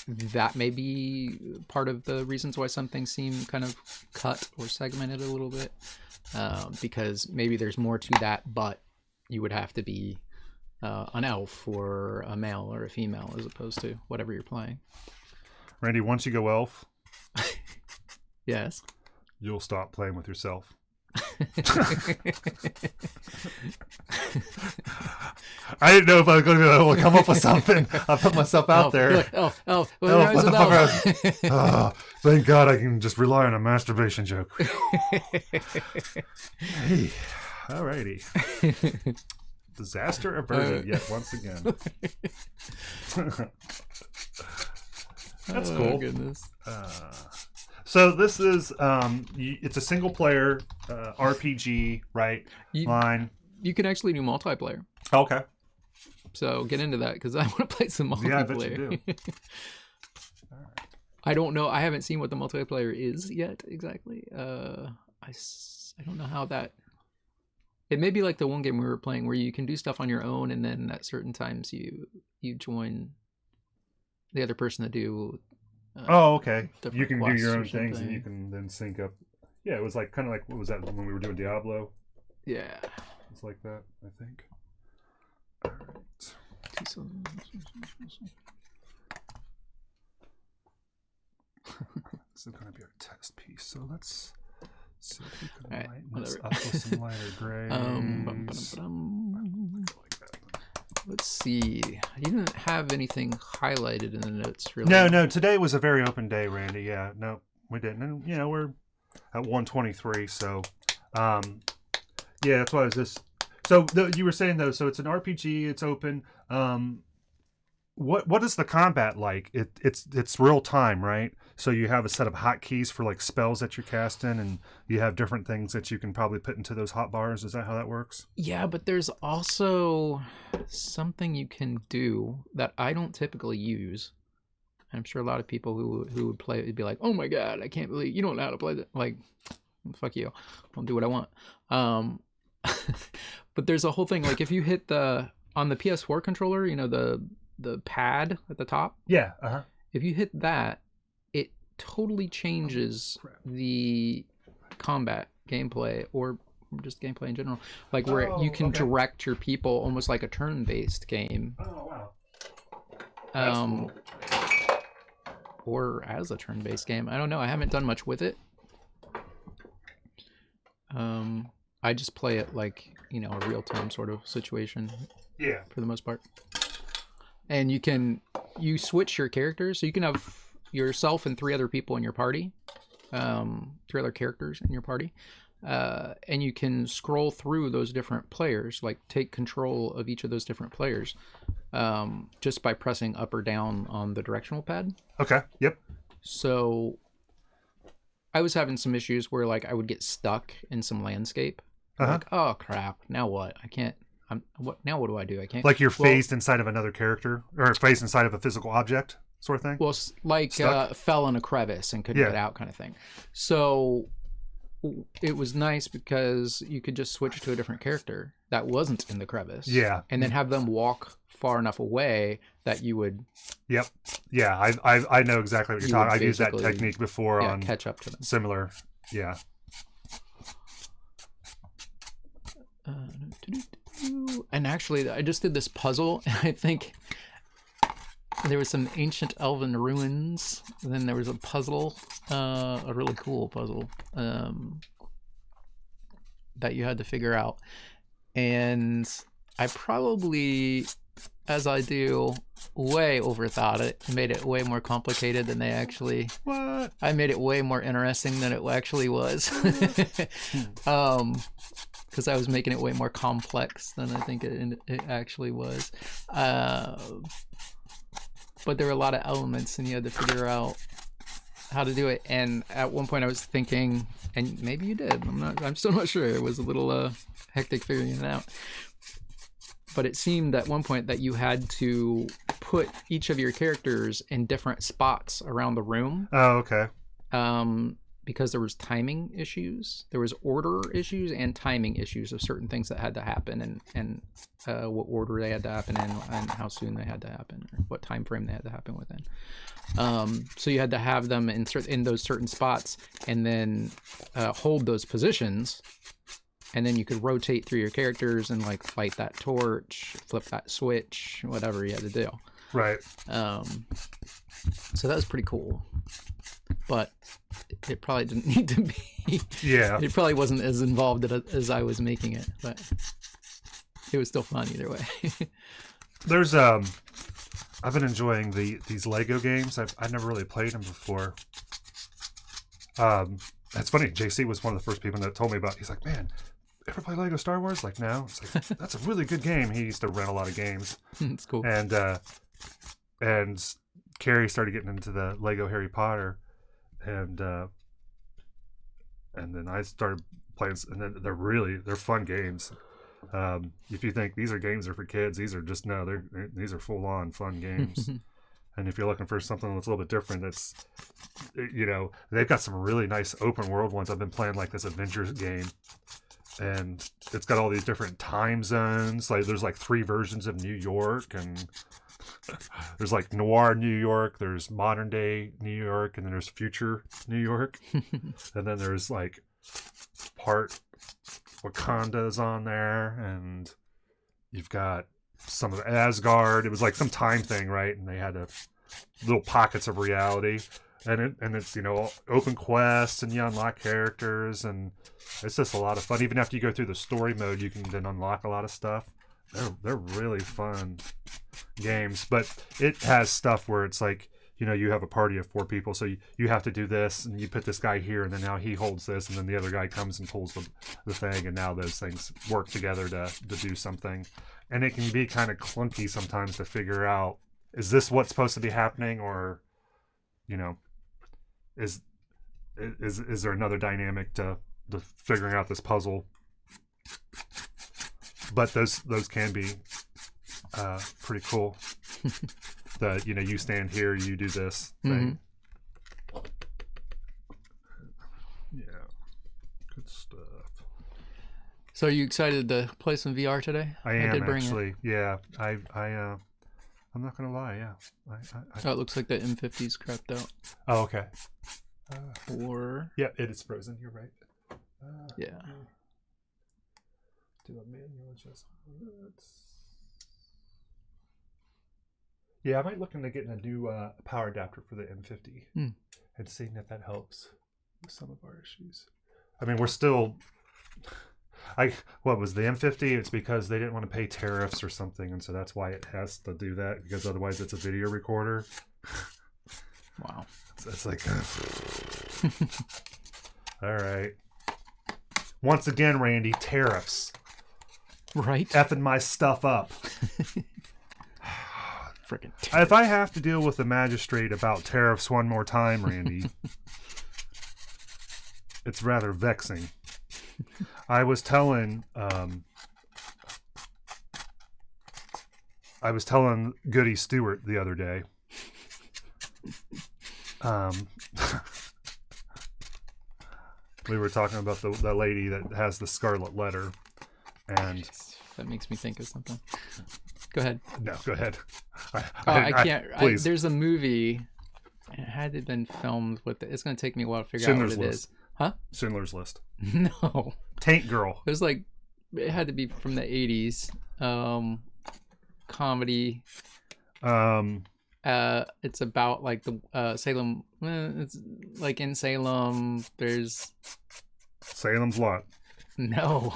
that may be part of the reasons why some things seem kind of cut or segmented a little bit, because maybe there's more to that, but you would have to be an elf or a male or a female as opposed to whatever you're playing. Randy, once you go elf, yes, you'll stop playing with yourself. I didn't know if I was going to be able to come up with something. I put myself out there. What the fuck? Oh, thank God I can just rely on a masturbation joke. Hey, alrighty. Disaster averted yet once again. That's cool. Goodness. So this is it's a single player RPG, right? You can actually do multiplayer. Okay. So get into that because I want to play some multiplayer. Yeah, I bet you do. All right. I don't know. I haven't seen what the multiplayer is yet exactly. I don't know how that. It may be like the one game we were playing where you can do stuff on your own, and then at certain times you join the other person to do. Oh, okay. You can do your own something. things, and you can then sync up. Yeah, it was like kind of like, what was that when we were doing Diablo? Yeah, it's like that, I think. All right. This is going to be our test piece. So let's see if we can lighten this up with some lighter grays. Let's see. You didn't have anything highlighted in the notes, really. No. Today was a very open day, Randy. Yeah, no, we didn't. And, we're at 1:23, so, yeah, that's why I was just... So, you were saying, though, so it's an RPG, it's open. What is the combat like? It's real time, right? So you have a set of hotkeys for, like, spells that you're casting, and you have different things that you can probably put into those hotbars. Is that how that works? Yeah, but there's also something you can do that I don't typically use. I'm sure a lot of people who would play it would be like, "Oh my god, I can't believe you don't know how to play that." Like, fuck you, I'll do what I want. But there's a whole thing, like if you hit on the PS4 controller, the pad at the top. Yeah. If you hit that, it totally changes the combat gameplay, or just gameplay in general, like where you can direct your people almost like a turn-based game. Oh wow. That's cool. Or as a turn-based game. I don't know. I haven't done much with it. I just play it like, a real-time sort of situation. Yeah. For the most part. And you switch your characters, so you can have yourself and 3 other people in your party, 3 other characters in your party, and you can scroll through those different players, like take control of each of those different players, just by pressing up or down on the directional pad. Okay. Yep. So I was having some issues where like I would get stuck in some landscape. Like, oh crap! Now what? I can't. Now what do I do? I can't. Like you're phased inside of another character, or phased inside of a physical object, sort of thing. Well, like fell in a crevice and couldn't get out, kind of thing. So it was nice because you could just switch to a different character that wasn't in the crevice. Yeah. And then have them walk far enough away that you would. Yep. Yeah, I know exactly what you're talking. I've used that technique before on catch up to them. Similar. Yeah. And actually, I just did this puzzle, and I think there was some ancient elven ruins. And then there was a puzzle, a really cool puzzle, that you had to figure out. And I probably, as I do, way overthought it. Made it way more complicated than they actually. What? I made it way more interesting than it actually was. Because I was making it way more complex than I think it actually was. But there were a lot of elements, and you had to figure out how to do it. And at one point, I was thinking, and maybe you did. I'm still not sure. It was a little hectic figuring it out. But it seemed at one point that you had to put each of your characters in different spots around the room. Oh, okay. Because there was timing issues. There was order issues and timing issues of certain things that had to happen, and what order they had to happen in, and how soon they had to happen, or what time frame they had to happen within. So you had to have them in those certain spots, and then hold those positions, and then you could rotate through your characters and like light that torch, flip that switch, whatever you had to do. Right. So that was pretty cool. But it probably didn't need to be. Yeah. It probably wasn't as involved as I was making it, but it was still fun either way. There's I've been enjoying these Lego games. I've never really played them before. It's funny. JC was one of the first people that told me about. He's like, man, ever play Lego Star Wars? Like, no. It's like, that's a really good game. He used to rent a lot of games. It's cool. And Carrie started getting into the Lego Harry Potter. And then I started playing, and then they're fun games. If you think these are for kids, these are these are full on fun games. And if you're looking for something that's a little bit different, it's, they've got some really nice open world ones. I've been playing like this Avengers game, and it's got all these different time zones. Like there's like 3 versions of New York, and there's like noir New York, there's modern day New York, and then there's future New York. And then there's like part Wakanda's on there, and you've got some of Asgard. It was like some time thing, right? And they had little pockets of reality, and it's open quests, and you unlock characters, and it's just a lot of fun. Even after you go through the story mode, you can then unlock a lot of stuff. They're really fun games, but it has stuff where it's like, you have a party of 4 people, so you have to do this, and you put this guy here, and then now he holds this, and then the other guy comes and pulls the thing, and now those things work together to do something. And it can be kind of clunky sometimes to figure out, is this what's supposed to be happening, or is there another dynamic to figuring out this puzzle? But those can be pretty cool. That you stand here, you do this thing. Mm-hmm. Yeah, good stuff. So are you excited to play some VR today? I am actually. Yeah, I'm not gonna lie. Yeah, it looks like the M50's crapped out. Oh, okay. Yeah, it is frozen. You're right. Yeah. Do a manual adjustment. Yeah, I might look into getting a new power adapter for the M50 and seeing if that helps with some of our issues. I mean, we're still. What was the M50? It's because they didn't want to pay tariffs or something, and so that's why it has to do that, because otherwise it's a video recorder. Wow. It's like, all right. Once again, Randy, tariffs. Right? Effing my stuff up. Freaking. If I have to deal with the magistrate about tariffs one more time, Randy, it's rather vexing. I was telling Goody Stewart the other day. We were talking about the lady that has the scarlet letter, and that makes me think of something. Go ahead. No, go ahead. I can't. Please. There's a movie. It had it been filmed with it. It's going to take me a while to figure Schindler's out what it List. is. Huh? Schindler's List. No. Tank Girl. It was like, it had to be from the 80s. Comedy. It's about like the Salem. It's like in Salem. There's Salem's Lot. No.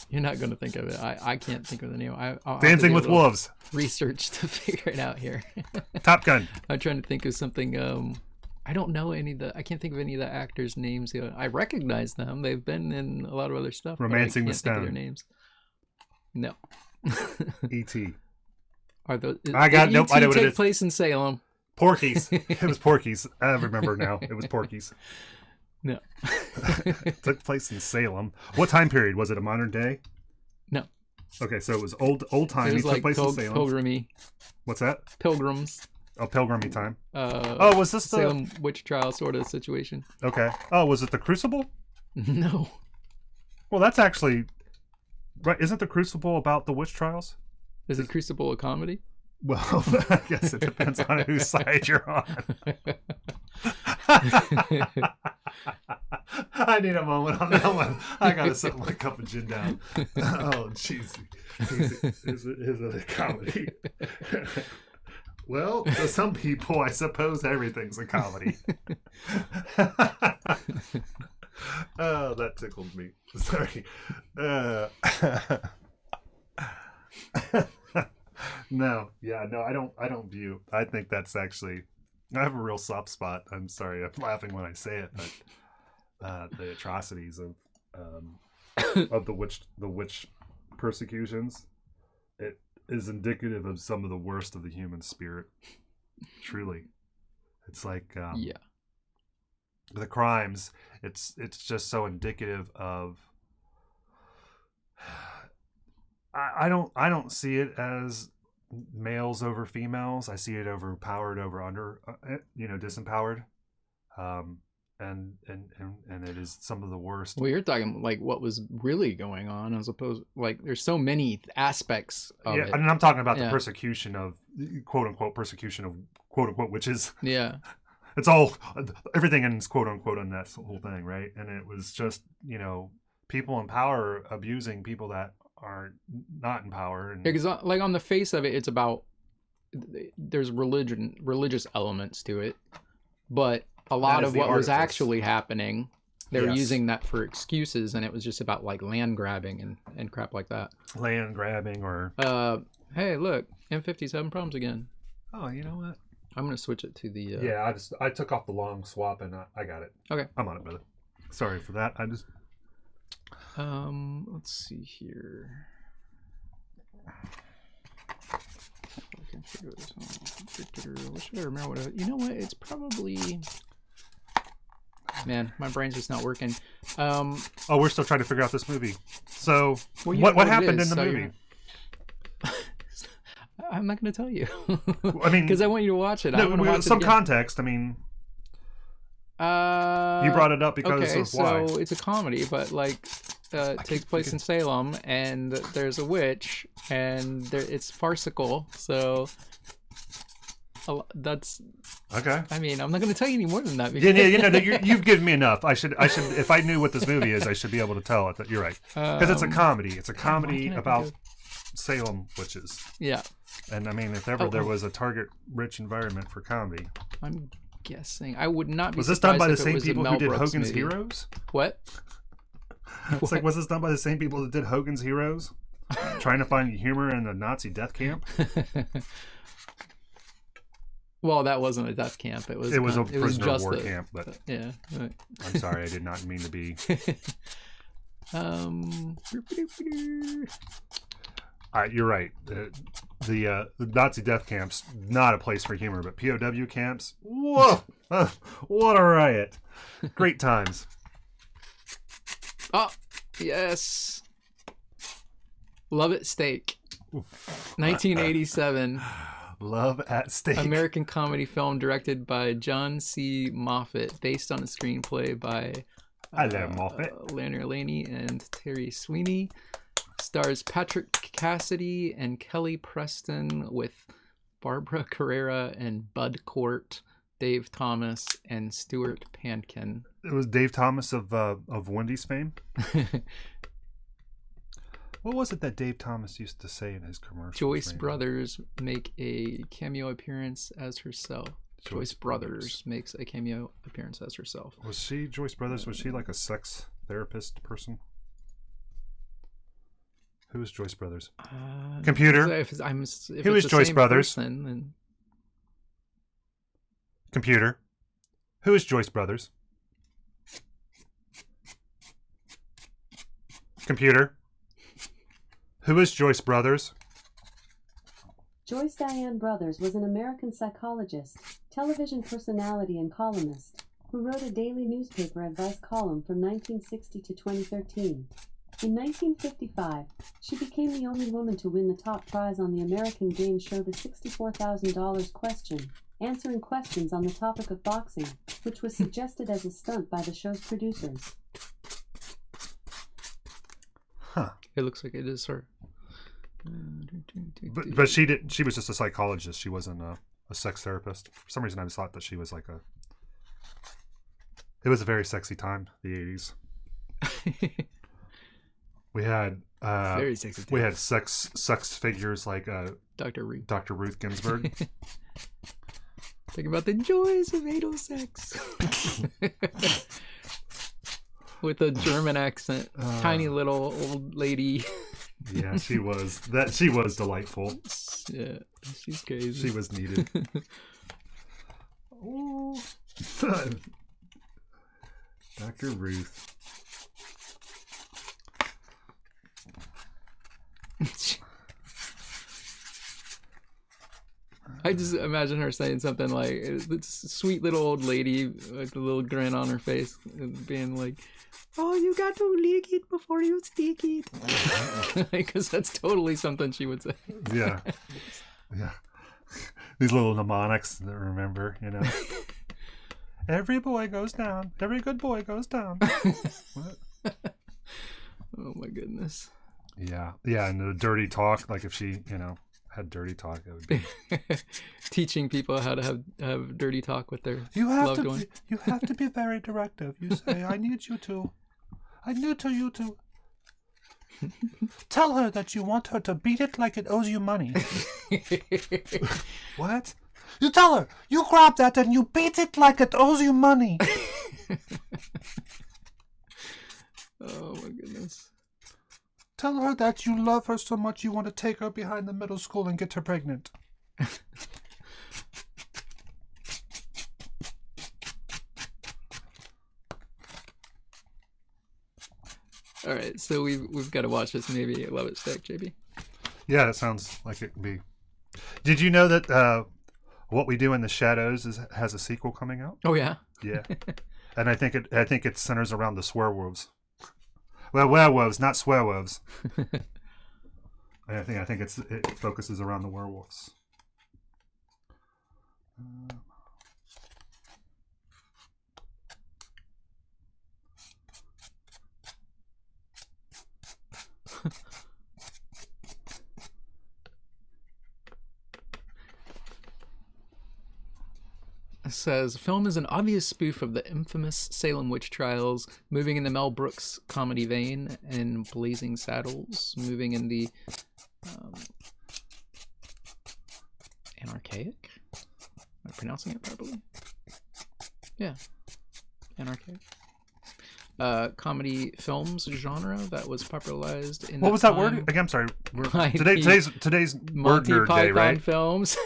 You're not going to think of it. I can't think of the name. I'll Dancing with Wolves. Research to figure it out here. Top Gun. I'm trying to think of something. I don't know I can't think of any of the actors' names. I recognize them. They've been in a lot of other stuff. Romancing the Stone. Stone. Their names. No. E.T. Are those? I got nope. I know what it is. Take place in Salem. Porky's. It was Porky's. I remember now. It was Porky's. No. It took place in Salem. What time period? Was it a modern day? No. Okay, so it was old time. It was took place in Salem. pilgrimy. What's that? Pilgrims. Oh, pilgrimy time. Was this the Salem witch trial sort of situation? Okay. Oh, was it the Crucible? No. Well, that's actually right. Isn't the Crucible about the witch trials? Is it Crucible a comedy? Well, I guess it depends on whose side you're on. I need a moment on that one. I gotta set my cup of gin down. Oh, jeez. Is it a comedy? Well, to some people, I suppose everything's a comedy. Oh, that tickled me. Sorry. No, I don't view. I think that's actually. I have a real soft spot. I'm sorry, I'm laughing when I say it, but the atrocities of the witch persecutions, it is indicative of some of the worst of the human spirit. Truly, it's like yeah, the crimes. It's just so indicative of. I don't see it as males over females. I see it over powered over under, disempowered, and it is some of the worst. Well, you're talking like what was really going on, as opposed like there's so many aspects of it. And I'm talking about the persecution of quote unquote persecution of quote unquote witches. Yeah, it's all everything ends quote unquote on that whole thing, right? And it was just people in power abusing people that are not in power. And because like on the face of it, it's about there's religious elements to it, but a lot of what was actually happening, they were using that for excuses, and it was just about like land grabbing and crap like that. Land grabbing or hey, look, M50's having problems again. Oh, you know what? I'm gonna switch it to the yeah, I took off the long swap and I got it. Okay, I'm on it, brother. Sorry for that. I just let's see here. I can figure this out. What should I remember? You know what? It's probably. Man, my brain's just not working. We're still trying to figure out this movie. So, what happened in the movie? I'm not going to tell you. I mean, because I want you to watch it. No, some context. I mean, you brought it up because of why? So it's a comedy, but like it takes place in Salem, and there's a witch, and it's farcical. So that's okay. I mean, I'm not going to tell you any more than that. You've given me enough. I should. If I knew what this movie is, I should be able to tell it. That you're right, because it's a comedy. It's a comedy about Salem witches. Yeah. And I mean, if ever there was a target-rich environment for comedy, I'm guessing I would not be. Was this done by the same people who did Hogan's Heroes? What? It's like, was this done by the same people that did Hogan's Heroes? Trying to find humor in the Nazi death camp? Well, that wasn't a death camp. It was a it was prisoner of just war a, camp, but yeah. Right. I'm sorry, I did not mean to be. You're right. The Nazi death camps, not a place for humor, but POW camps, whoa, what a riot! Great times. Oh, yes. Love It Steak. 1987. Love at Stake. American comedy film directed by John C. Moffat, based on a screenplay by Lanny Laney and Terry Sweeney. Stars Patrick Cassidy and Kelly Preston with Barbara Carrera and Bud Cort, Dave Thomas, and Stuart Pankin. It was Dave Thomas of Wendy's fame. What was it that Dave Thomas used to say in his commercials? Joyce Brothers make a cameo appearance as herself. Joyce Brothers makes a cameo appearance as herself. Was she Joyce Brothers? Was she like a sex therapist person? Who is Joyce Brothers? Computer. Who is Joyce Brothers? Then... Computer. Who is Joyce Brothers? Computer. Who is Joyce Brothers? Joyce Diane Brothers was an American psychologist, television personality, and columnist who wrote a daily newspaper advice column from 1960 to 2013. In 1955, she became the only woman to win the top prize on the American game show The $64,000 Question, answering questions on the topic of boxing, which was suggested as a stunt by the show's producers. Huh. It looks like it is her. But she did. She was just a psychologist. She wasn't a sex therapist. For some reason, I just thought that she was like a. It was a very sexy time, the 80s. We had very sexy time. We had sex figures like Dr. Ruth Ginsburg. Think about the joys of anal sex. With a German accent, tiny little old lady. Yeah, she was. She was delightful. Yeah, she's crazy. She was needed. Oh, Dr. Ruth. I just imagine her saying something like, this sweet little old lady with a little grin on her face, being like, oh, you got to lick it before you stick it. Because that's totally something she would say. Yeah. Yeah. These little mnemonics that remember, you know. Every boy goes down. Every good boy goes down. What? Oh, my goodness. Yeah. Yeah, and the dirty talk, like if she, had dirty talk, it would be teaching people how to have dirty talk with their loved one. You have to be very directive. You say, I need you to tell her that you want her to beat it like it owes you money. What? You tell her, you grab that and you beat it like it owes you money. Oh my goodness. Tell her that you love her so much you want to take her behind the middle school and get her pregnant. All right, so we've got to watch this movie. Love It Steak, JB. Yeah, that sounds like it could be. Did you know that What We Do in the Shadows has a sequel coming out? Oh yeah. Yeah, and I think it centers around the swearwolves. Well, werewolves, not swearwolves. I think it focuses around the werewolves. It says, film is an obvious spoof of the infamous Salem witch trials, moving in the Mel Brooks comedy vein, and Blazing Saddles, moving in the anarchaic? Am I pronouncing it properly? Yeah, anarchaic. comedy films genre that was popularized in What was that word again? I'm sorry. Today's word Monty nerd Python day, right? films,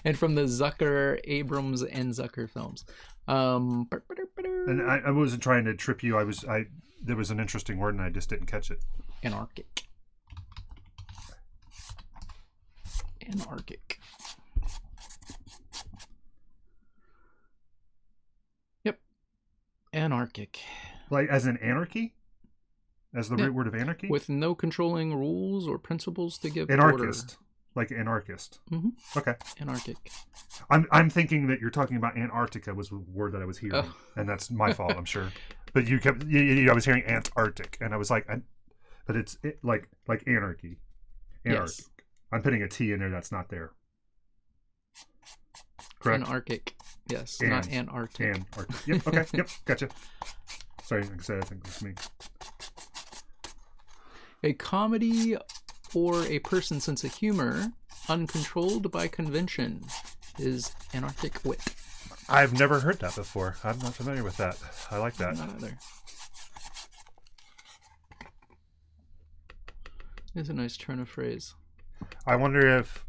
and from the Zucker, Abrams, and Zucker films. And I wasn't trying to trip you. There was an interesting word and I just didn't catch it. Anarchic. Yep. Anarchic. Like as in anarchy? As the root word of anarchy? With no controlling rules or principles to give anarchist. order. Like anarchist. Mm-hmm. Okay. Anarchic. I'm thinking that you're talking about Antarctica was the word that I was hearing, and that's my fault, I'm sure. But you kept, I was hearing Antarctic, and I was like, but it's like anarchy. Anarchic. Yes. I'm putting a T in there that's not there. Correct. Anarchic. Yes, not Antarctic. Antarctic. Yep. Okay. Yep. Gotcha. Sorry, like I said, I think it's me. A comedy or a person's sense of humor, uncontrolled by convention, is anarchic wit. I've never heard that before. I'm not familiar with that. I like that. Not either. It's a nice turn of phrase. I wonder if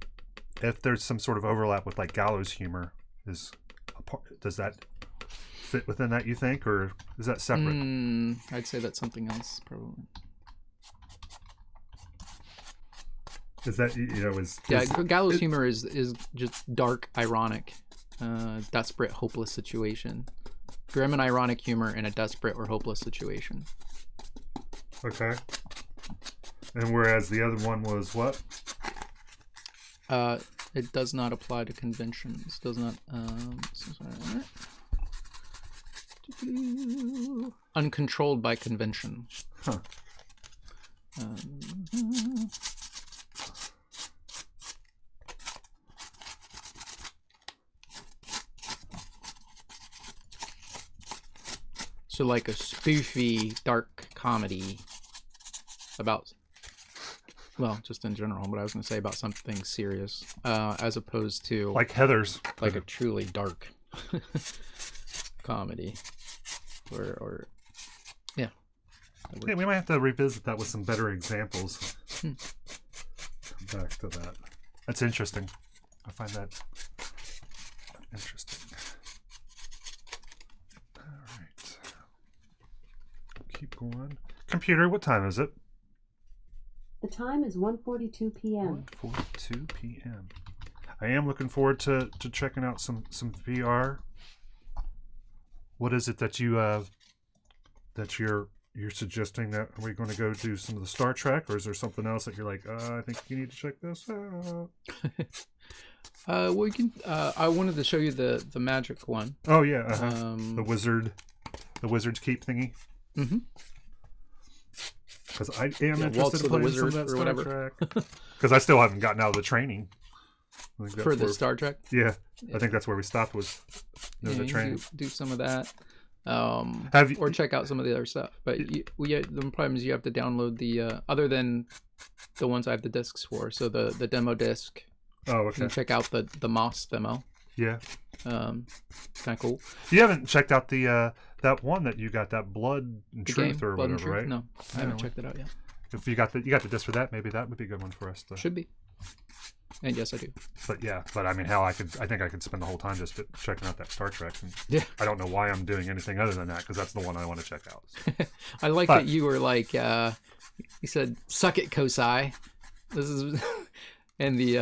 there's some sort of overlap with like gallows humor. Does that fit within that, you think, or is that separate? I'd say that's something else, probably. Is that, gallows humor is just dark, ironic, desperate, hopeless situation. Grim and ironic humor in a desperate or hopeless situation. Okay. And whereas the other one was what? It does not apply to conventions. Does not. Uncontrolled by convention. Huh. So like a spoofy, dark comedy about, well, just in general, what I was going to say about something serious, as opposed to... Like Heathers. Like a truly dark comedy. Or yeah. Yeah, we might have to revisit that with some better examples. Come back to that. That's interesting. I find that interesting. Keep going. Computer, what time is it? The time is 1:42 p.m. 1:42 p.m. I am looking forward to checking out some VR. What is it that you're suggesting? That are we going to go do some of the Star Trek, or is there something else that you're like, I think you need to check this out? We can. I wanted to show you the magic one. Oh yeah, the Wizard's Keep thingy. Mm-hmm. Because I am interested in playing some of that Star Trek. Because I still haven't gotten out of the training. For the Star Trek? Yeah, I think that's where we stopped, was the training. Do some of that. Or check out some of the other stuff. But the problem is you have to download the, other than the ones I have the discs for. So the demo disc. Oh, okay. You can check out the Moss demo. Yeah. Kind of cool. You haven't checked out the that one that you got, that Blood and Truth or Blood whatever, right? No, I haven't checked it out yet. If you got the disc for that, maybe that would be a good one for us to. Should be. And yes, I do. But I mean, hell, I think I could spend the whole time just checking out that Star Trek. And yeah. I don't know why I'm doing anything other than that, because that's the one I want to check out. I like that you were like, you said, "Suck it, Kosai." This is, and the.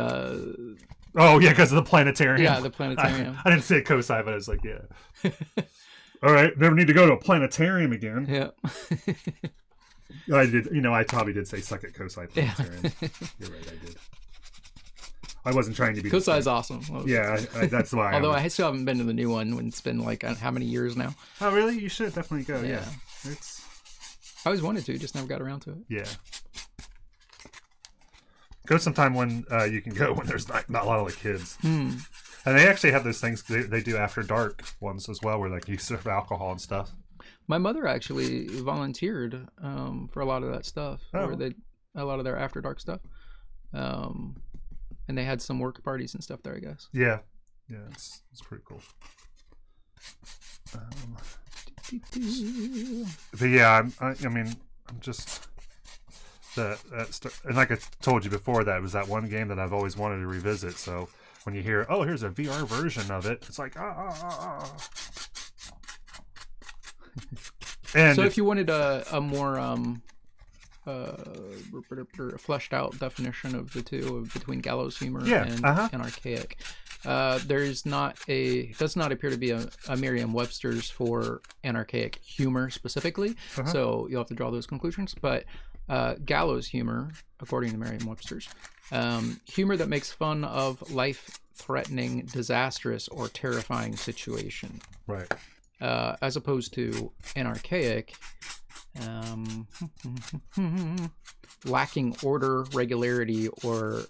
Oh yeah, because of the planetarium. Yeah, the planetarium. I didn't say Kosai, but I was like, yeah. All right, never need to go to a planetarium again. Yeah. I did. I probably did say "Suck it, Kosai." Planetarium. Yeah. You're right, I did. I wasn't trying to be. Kosai's awesome. Yeah, that's why. Although I still haven't been to the new one when it's been like how many years now. Oh really? You should definitely go. Yeah. I always wanted to, just never got around to it. Yeah. Go sometime when you can go, when there's not a lot of kids. And they actually have those things they do after dark ones as well, where you serve alcohol and stuff. My mother actually volunteered for a lot of that stuff, or a lot of their after dark stuff. And they had some work parties and stuff there, I guess. Yeah, it's pretty cool. But yeah, I mean, I'm just and like I told you before, that was that one game that I've always wanted to revisit. So when you hear, oh, here's a VR version of it, it's like And so if you wanted a more fleshed out definition of the two, between gallows humor and archaic, does not appear to be a Merriam-Webster's for anarchaic humor specifically, so you'll have to draw those conclusions. But gallows humor, according to Merriam-Webster's, humor that makes fun of life-threatening, disastrous, or terrifying situation. Right. As opposed to anarchaic, lacking order, regularity, or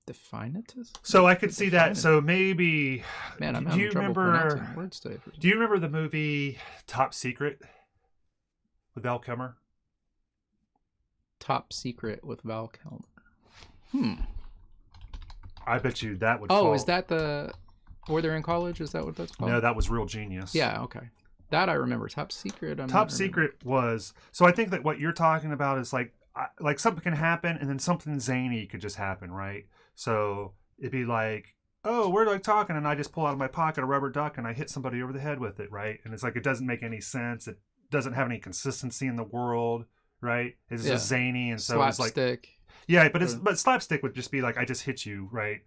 define it as? So I could see that. So maybe. Man, I'm having trouble pronouncing words today. Do you remember the movie Top Secret with Val Kilmer? Top Secret with Val Kilmer. I bet you that would. Oh, is that the? Were they in college? Is that what that's called? No, that was Real Genius. Yeah, okay. That I remember. Top Secret. Top Secret was. So I think that what you're talking about is like something can happen and then something zany could just happen, right? So it'd be like, oh, we're like talking and I just pull out of my pocket a rubber duck and I hit somebody over the head with it, right? And it's like it doesn't make any sense. It doesn't have any consistency in the world, right? It's just zany, and so slapstick. It's like, yeah, but slapstick would just be like I just hit you, right?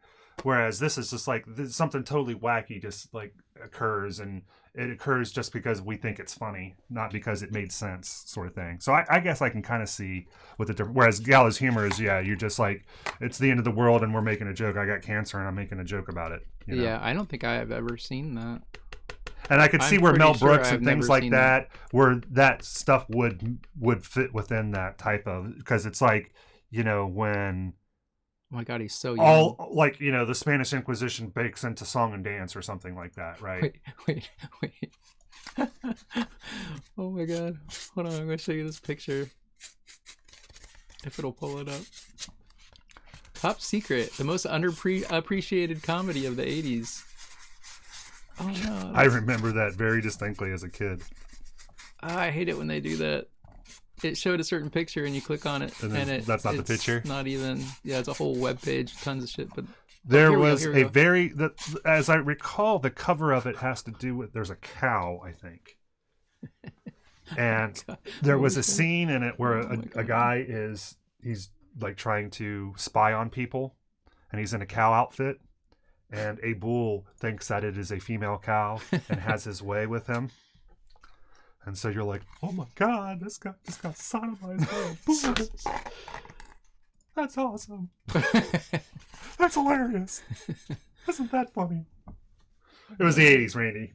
Whereas this is just like something totally wacky just like occurs, and it occurs just because we think it's funny, not because it made sense, sort of thing. So I guess I can kind of see what the difference. Whereas gallows humor is, yeah, you're just like, it's the end of the world and we're making a joke. I got cancer and I'm making a joke about it. You know? Yeah, I don't think I have ever seen that. And I could see where Mel Brooks and things like that, where that stuff would fit within that type of, because it's like, you know, when. Oh my God, he's so young. All like, you know, the Spanish Inquisition bakes into song and dance or something like that, right? Wait. Oh my God. Hold on, I'm going to show you this picture. If it'll pull it up. Top Secret, the most underappreciated comedy of the 80s. Oh no. I remember that very distinctly as a kid. I hate it when they do that. It showed a certain picture and you click on it and that's not the picture. Not even. Yeah, it's a whole web page, tons of shit. But there was a very, as I recall, the cover of it has to do with, there's a cow, I think, and there was a scene in it where a guy he's like trying to spy on people, and he's in a cow outfit, and a bull thinks that it is a female cow and has his way with him. And so you're like, oh my God, this guy just got sodomized by a bull. That's awesome. That's hilarious. Isn't that funny? It was the 80s, Randy.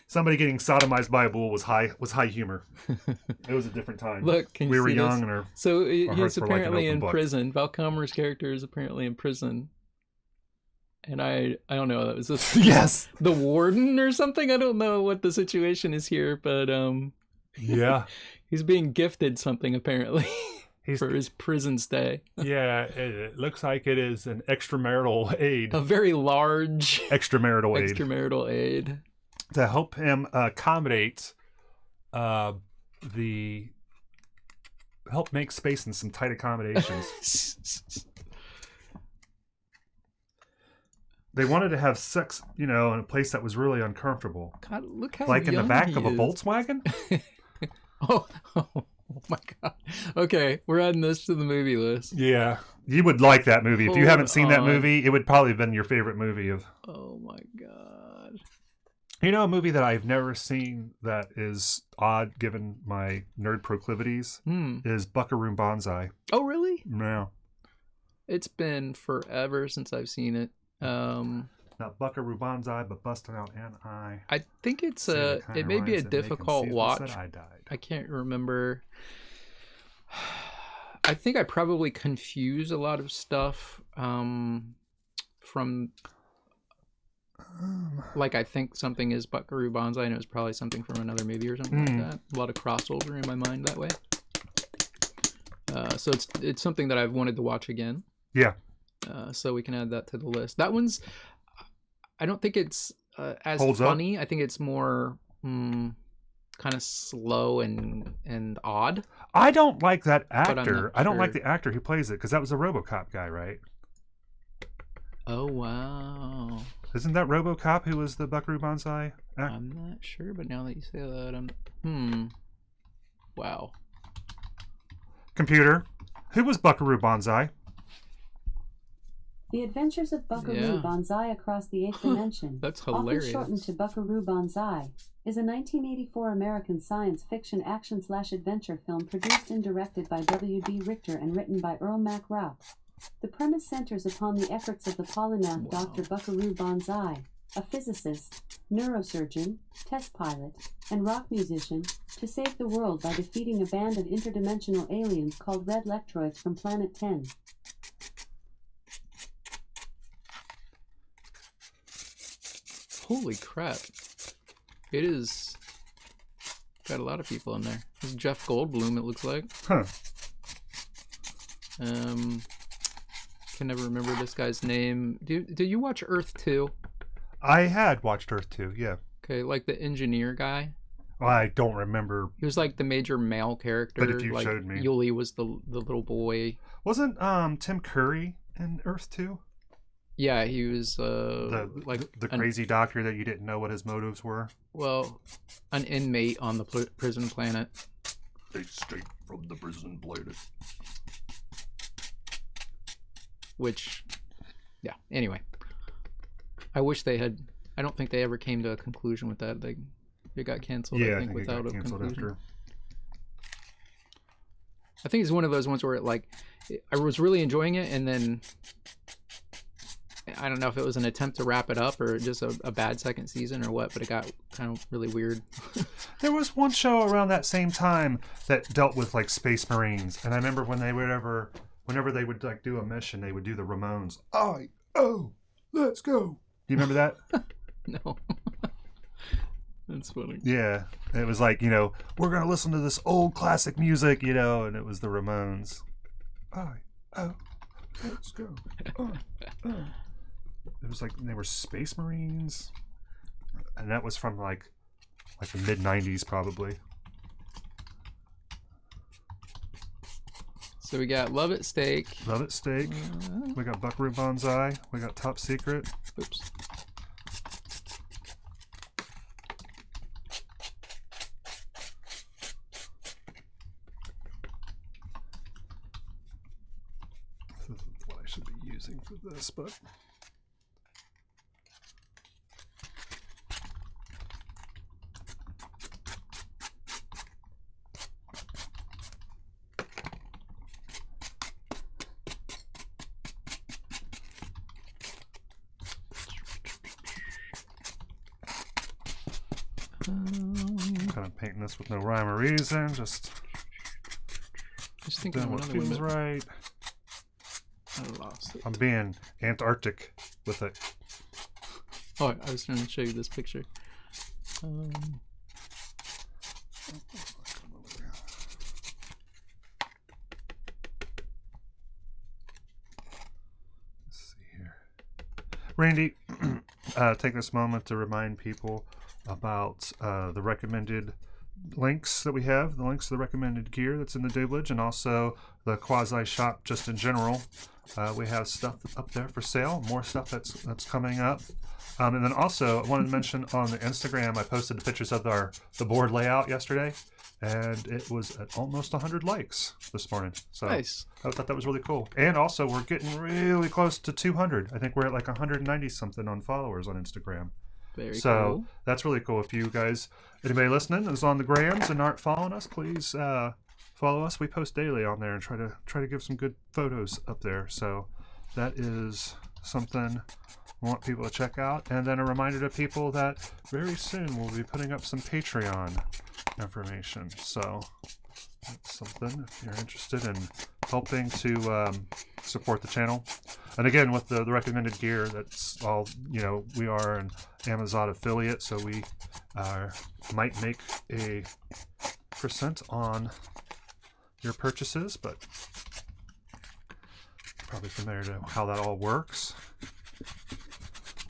Somebody getting sodomized by a bull was high humor. It was a different time. Look, can you we were see young this? and so he's apparently like in prison. Val Kilmer's character is apparently in prison. And I don't know, is this yes, the warden or something? I don't know what the situation is here, but yeah, he's being gifted something apparently for his prison stay. Yeah, it looks like it is an extramarital aid, a very large extramarital aid to help him accommodate help make space in some tight accommodations. They wanted to have sex, you know, in a place that was really uncomfortable. God, look how like young in the back he of a is. Volkswagen. Oh my God. Okay, we're adding this to the movie list. Yeah, you would like that movie. If you haven't seen that movie, it would probably have been your favorite movie of. Oh my God. You know, a movie that I've never seen that is odd given my nerd proclivities is Buckaroo Banzai. Oh really? No. It's been forever since I've seen it. Not Buckaroo Banzai, but Busting Out an Eye. I think it may be a difficult watch. I can't remember. I think I probably confuse a lot of stuff from like I think something is Buckaroo Banzai and it was probably something from another movie or something like that. A lot of crossover in my mind that way. So it's something that I've wanted to watch again. Yeah. So we can add that to the list. That one's, I don't think it's as Holds up? funny. I think it's more kind of slow and odd. I don't like that I'm actor. not I don't like sure. the actor who plays it because that was the RoboCop guy, right? Oh wow. Isn't that RoboCop who was the Buckaroo Banzai actor? I'm not sure, but now that you say that, wow. Computer, who was Buckaroo Banzai? The Adventures of Buckaroo Yeah. Banzai Across the Eighth Dimension, That's often hilarious. shortened to Buckaroo Banzai, is a 1984 American science fiction action/adventure film produced and directed by W.D. Richter and written by Earl Mac Raup. The premise centers upon the efforts of the polymath Dr. Buckaroo Banzai, a physicist, neurosurgeon, test pilot, and rock musician, to save the world by defeating a band of interdimensional aliens called Red Lectroids from Planet 10. Holy crap. It is got a lot of people in there. This is Jeff Goldblum, it looks like. Huh. Can never remember this guy's name. Did you watch Earth 2? I had watched Earth 2, yeah. Okay, like the engineer guy. Well, I don't remember. He was like the major male character. But if you like showed me. Yuli was the little boy. Wasn't Tim Curry in Earth 2? Yeah, he was The crazy doctor that you didn't know what his motives were? an inmate on the prison planet. They escaped from the prison planet. Which, yeah. Anyway, I wish they had. I don't think they ever came to a conclusion with that. They got canceled. Yeah, I think it without got a canceled conclusion. after. I think it's one of those ones where I was really enjoying it, and then I don't know if it was an attempt to wrap it up or just a bad second season or what, but it got kind of really weird. There was one show around that same time that dealt with like Space Marines, and I remember when they would whenever they would like do a mission, they would do the Ramones. Let's go. Do you remember that? No. That's funny. Yeah, it was like, we're gonna listen to this old classic music, and it was the Ramones. Let's go. It was like they were Space Marines, and that was from like the mid '90s probably. So we got Love It Steak. Love It Steak. We got Buckaroo Banzai. We got Top Secret. Oops. This isn't what I should be using for this, but. Kind of painting this with no rhyme or reason, just thinking doing what feels right. I lost it. I'm being Antarctic with it. Oh, I was trying to show you this picture. Let's see here. Randy, take this moment to remind people about the recommended links that we have, the links to the recommended gear that's in the doublage, and also the quasi shop just in general. We have stuff up there for sale, more stuff that's coming up. And then also I wanted to mention on the Instagram, I posted the pictures of the board layout yesterday, and it was at almost 100 likes this morning. So Nice. I thought that was really cool. And also we're getting really close to 200. I think we're at like 190 something on followers on Instagram. Very So cool. that's really cool. If you guys, anybody listening is on the grams and aren't following us, please follow us. We post daily on there and try to give some good photos up there. So that is something I want people to check out. And then a reminder to people that very soon we'll be putting up some Patreon information. So that's something if you're interested in helping to support the channel. And again, with the recommended gear, that's all, we are an Amazon affiliate, so we might make a % on your purchases, but probably familiar to how that all works.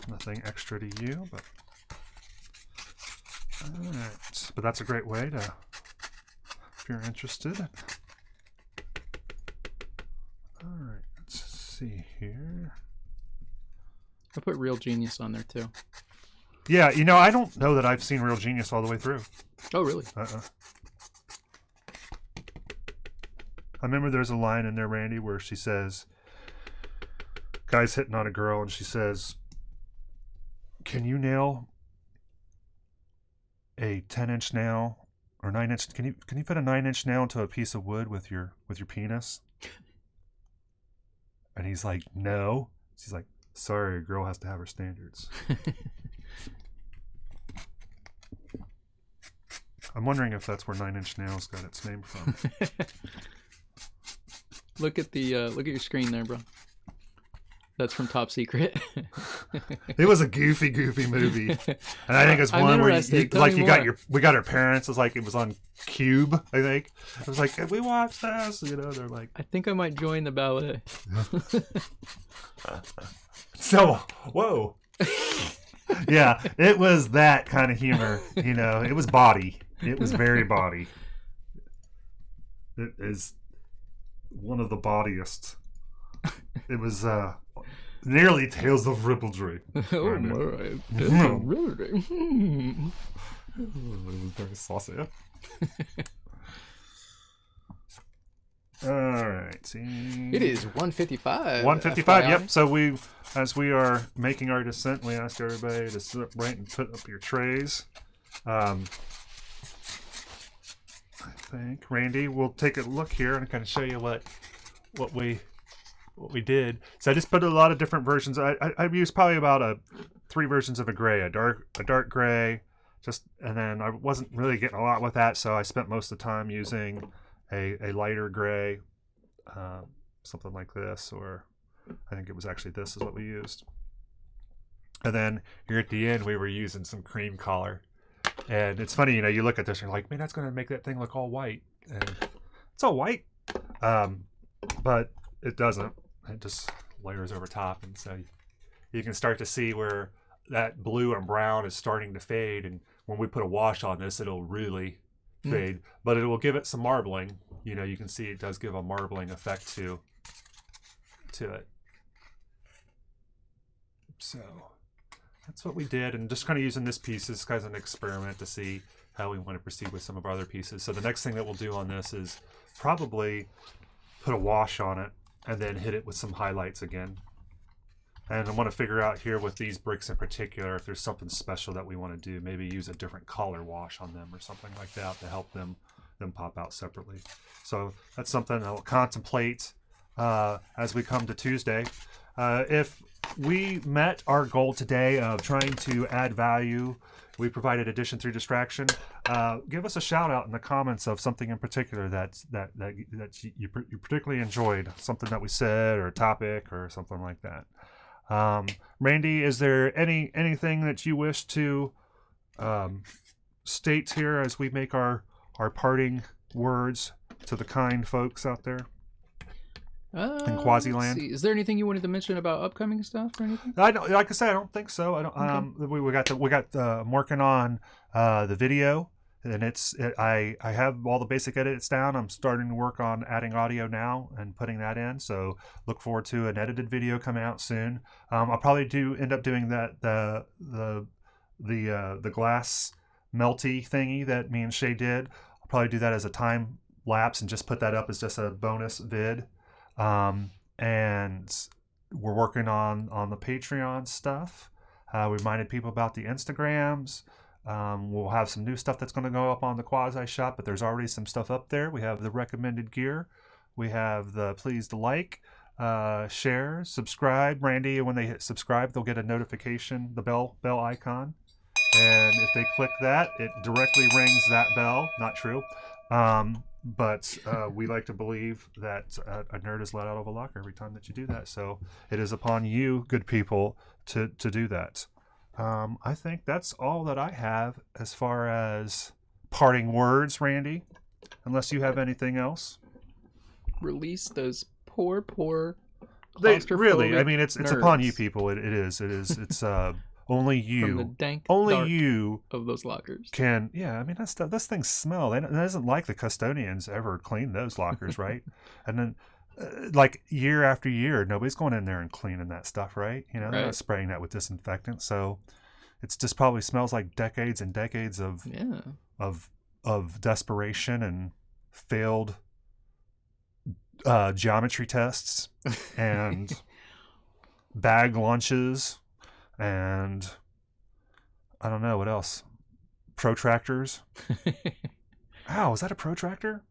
Nothing extra to you, but All right, but that's a great way to, if you're interested. All right, let's see here. I put Real Genius on there too. Yeah, you know, I don't know that I've seen Real Genius all the way through. Oh, really? I remember there's a line in there, Randy, where she says, guy's hitting on a girl, and she says, can you nail a 10-inch nail or 9-inch? Can you fit a 9-inch nail into a piece of wood with your penis? And he's like, no. She's like, sorry, a girl has to have her standards. I'm wondering if that's where 9-inch nails got its name from. Look at your screen there, bro. That's from Top Secret. It was a goofy movie, and I think it's one where we got our parents. It was like it was on Cube. I think it was like, we watched this. You know, they're like, I think I might join the ballet. So, whoa, yeah, it was that kind of humor. You know, it was body. It was very body. It is one of the bodiest. It was nearly Tales of Rippledry. Oh my! Very saucy. All right. See. It is 1:55. 1:55. Yep. So as we are making our descent, we ask everybody to sit upright and put up your trays. I think Randy, we'll take a look here and kind of show you what we did. So I just put a lot of different versions. I used probably about 3 versions of a gray, a dark gray, and then I wasn't really getting a lot with that, so I spent most of the time using a lighter gray, something like this, or I think it was actually this is what we used. And then here at the end, we were using some cream color. And it's funny, you know, you look at this and you're like, man, that's going to make that thing look all white. And it's all white, but it doesn't. It just layers over top. And so you can start to see where that blue and brown is starting to fade. And when we put a wash on this, it'll really fade. But it will give it some marbling. You know, you can see it does give a marbling effect to it. So that's what we did, and just kind of using this piece as kind of an experiment to see how we want to proceed with some of our other pieces. So the next thing that we'll do on this is probably put a wash on it and then hit it with some highlights again. And I want to figure out here with these bricks in particular if there's something special that we want to do. Maybe use a different color wash on them or something like that to help them pop out separately. So that's something I'll contemplate as we come to Tuesday. If we met our goal today of trying to add value, we provided addition through distraction. Give us a shout out in the comments of something in particular that you particularly enjoyed, something that we said or a topic or something like that. Randy, is there anything that you wish to state here as we make our parting words to the kind folks out there in Quasiland? Is there anything you wanted to mention about upcoming stuff or anything? I don't, like I said, I don't think so. I don't. Okay. We got. I'm working on the video, and I have all the basic edits down. I'm starting to work on adding audio now and putting that in. So look forward to an edited video coming out soon. I'll probably end up doing that the glass melty thingy that me and Shay did. I'll probably do that as a time lapse and just put that up as just a bonus vid. And we're working on the Patreon stuff. We reminded people about the Instagrams. We'll have some new stuff that's going to go up on the Quasi shop, but there's already some stuff up there. We have the recommended gear. We have the please to like, share, subscribe. Randy, when they hit subscribe, they'll get a notification, the bell icon. And if they click that, it directly rings that bell. Not true. But we like to believe that a nerd is let out of a locker every time that you do that. So it is upon you, good people, to do that. I think that's all that I have as far as parting words, Randy, unless you have anything else. Release those poor Really, I mean, it's nerds. upon you people. It is. It's only from the you, dank only dark you of those lockers. can. Yeah, I mean that stuff. Those things smell. It doesn't like the custodians ever clean those lockers, right? And then, like year after year, nobody's going in there and cleaning that stuff, right? You know, they're not Right. spraying that with disinfectant, so it's just probably smells like decades and decades Yeah. of desperation and failed geometry tests and bag lunches and I don't know what else. Protractors. Ow, is that a protractor?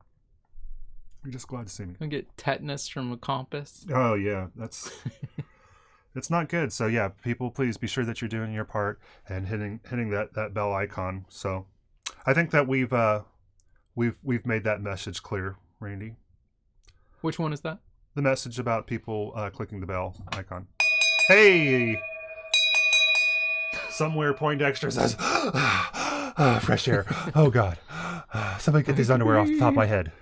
You're just glad to see me. I'll get tetanus from a compass. Oh yeah, it's not good. So yeah, people, please be sure that you're doing your part and hitting that bell icon. So I think that we've made that message clear, Randy. Which one is that? The message about people clicking the bell icon. Hey! Somewhere Poindexter says, fresh air. Oh, God. Somebody get these underwear off the top of my head.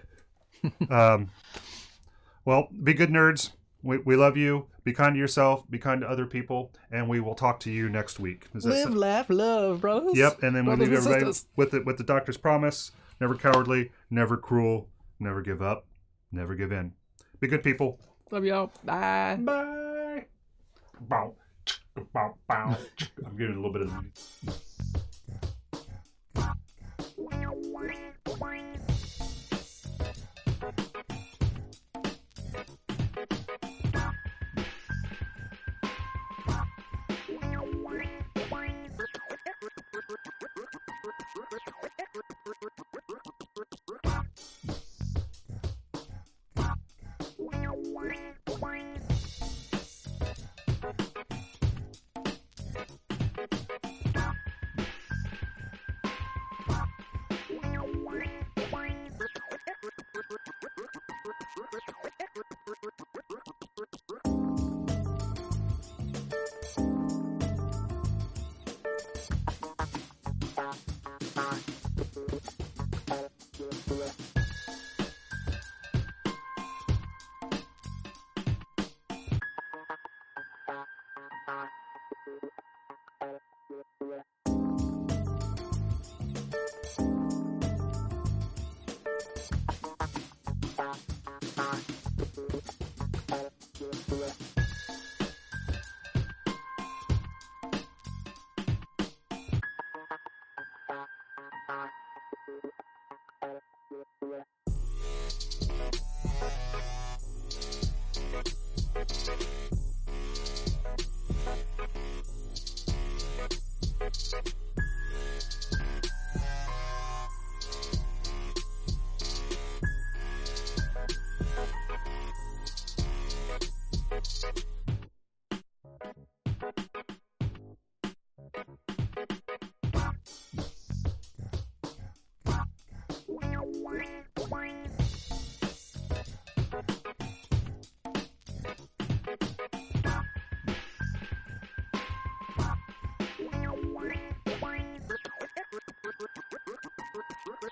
Well, be good nerds. We love you. Be kind to yourself. Be kind to other people. And we will talk to you next week. Live, laugh, love, bros. Yep. And then we leave Brothers and everybody sisters. with the doctor's promise. Never cowardly. Never cruel. Never give up. Never give in. Be good people. Love y'all. Bye. Bye. Bow. Bow. Bow. I'm giving it a little bit of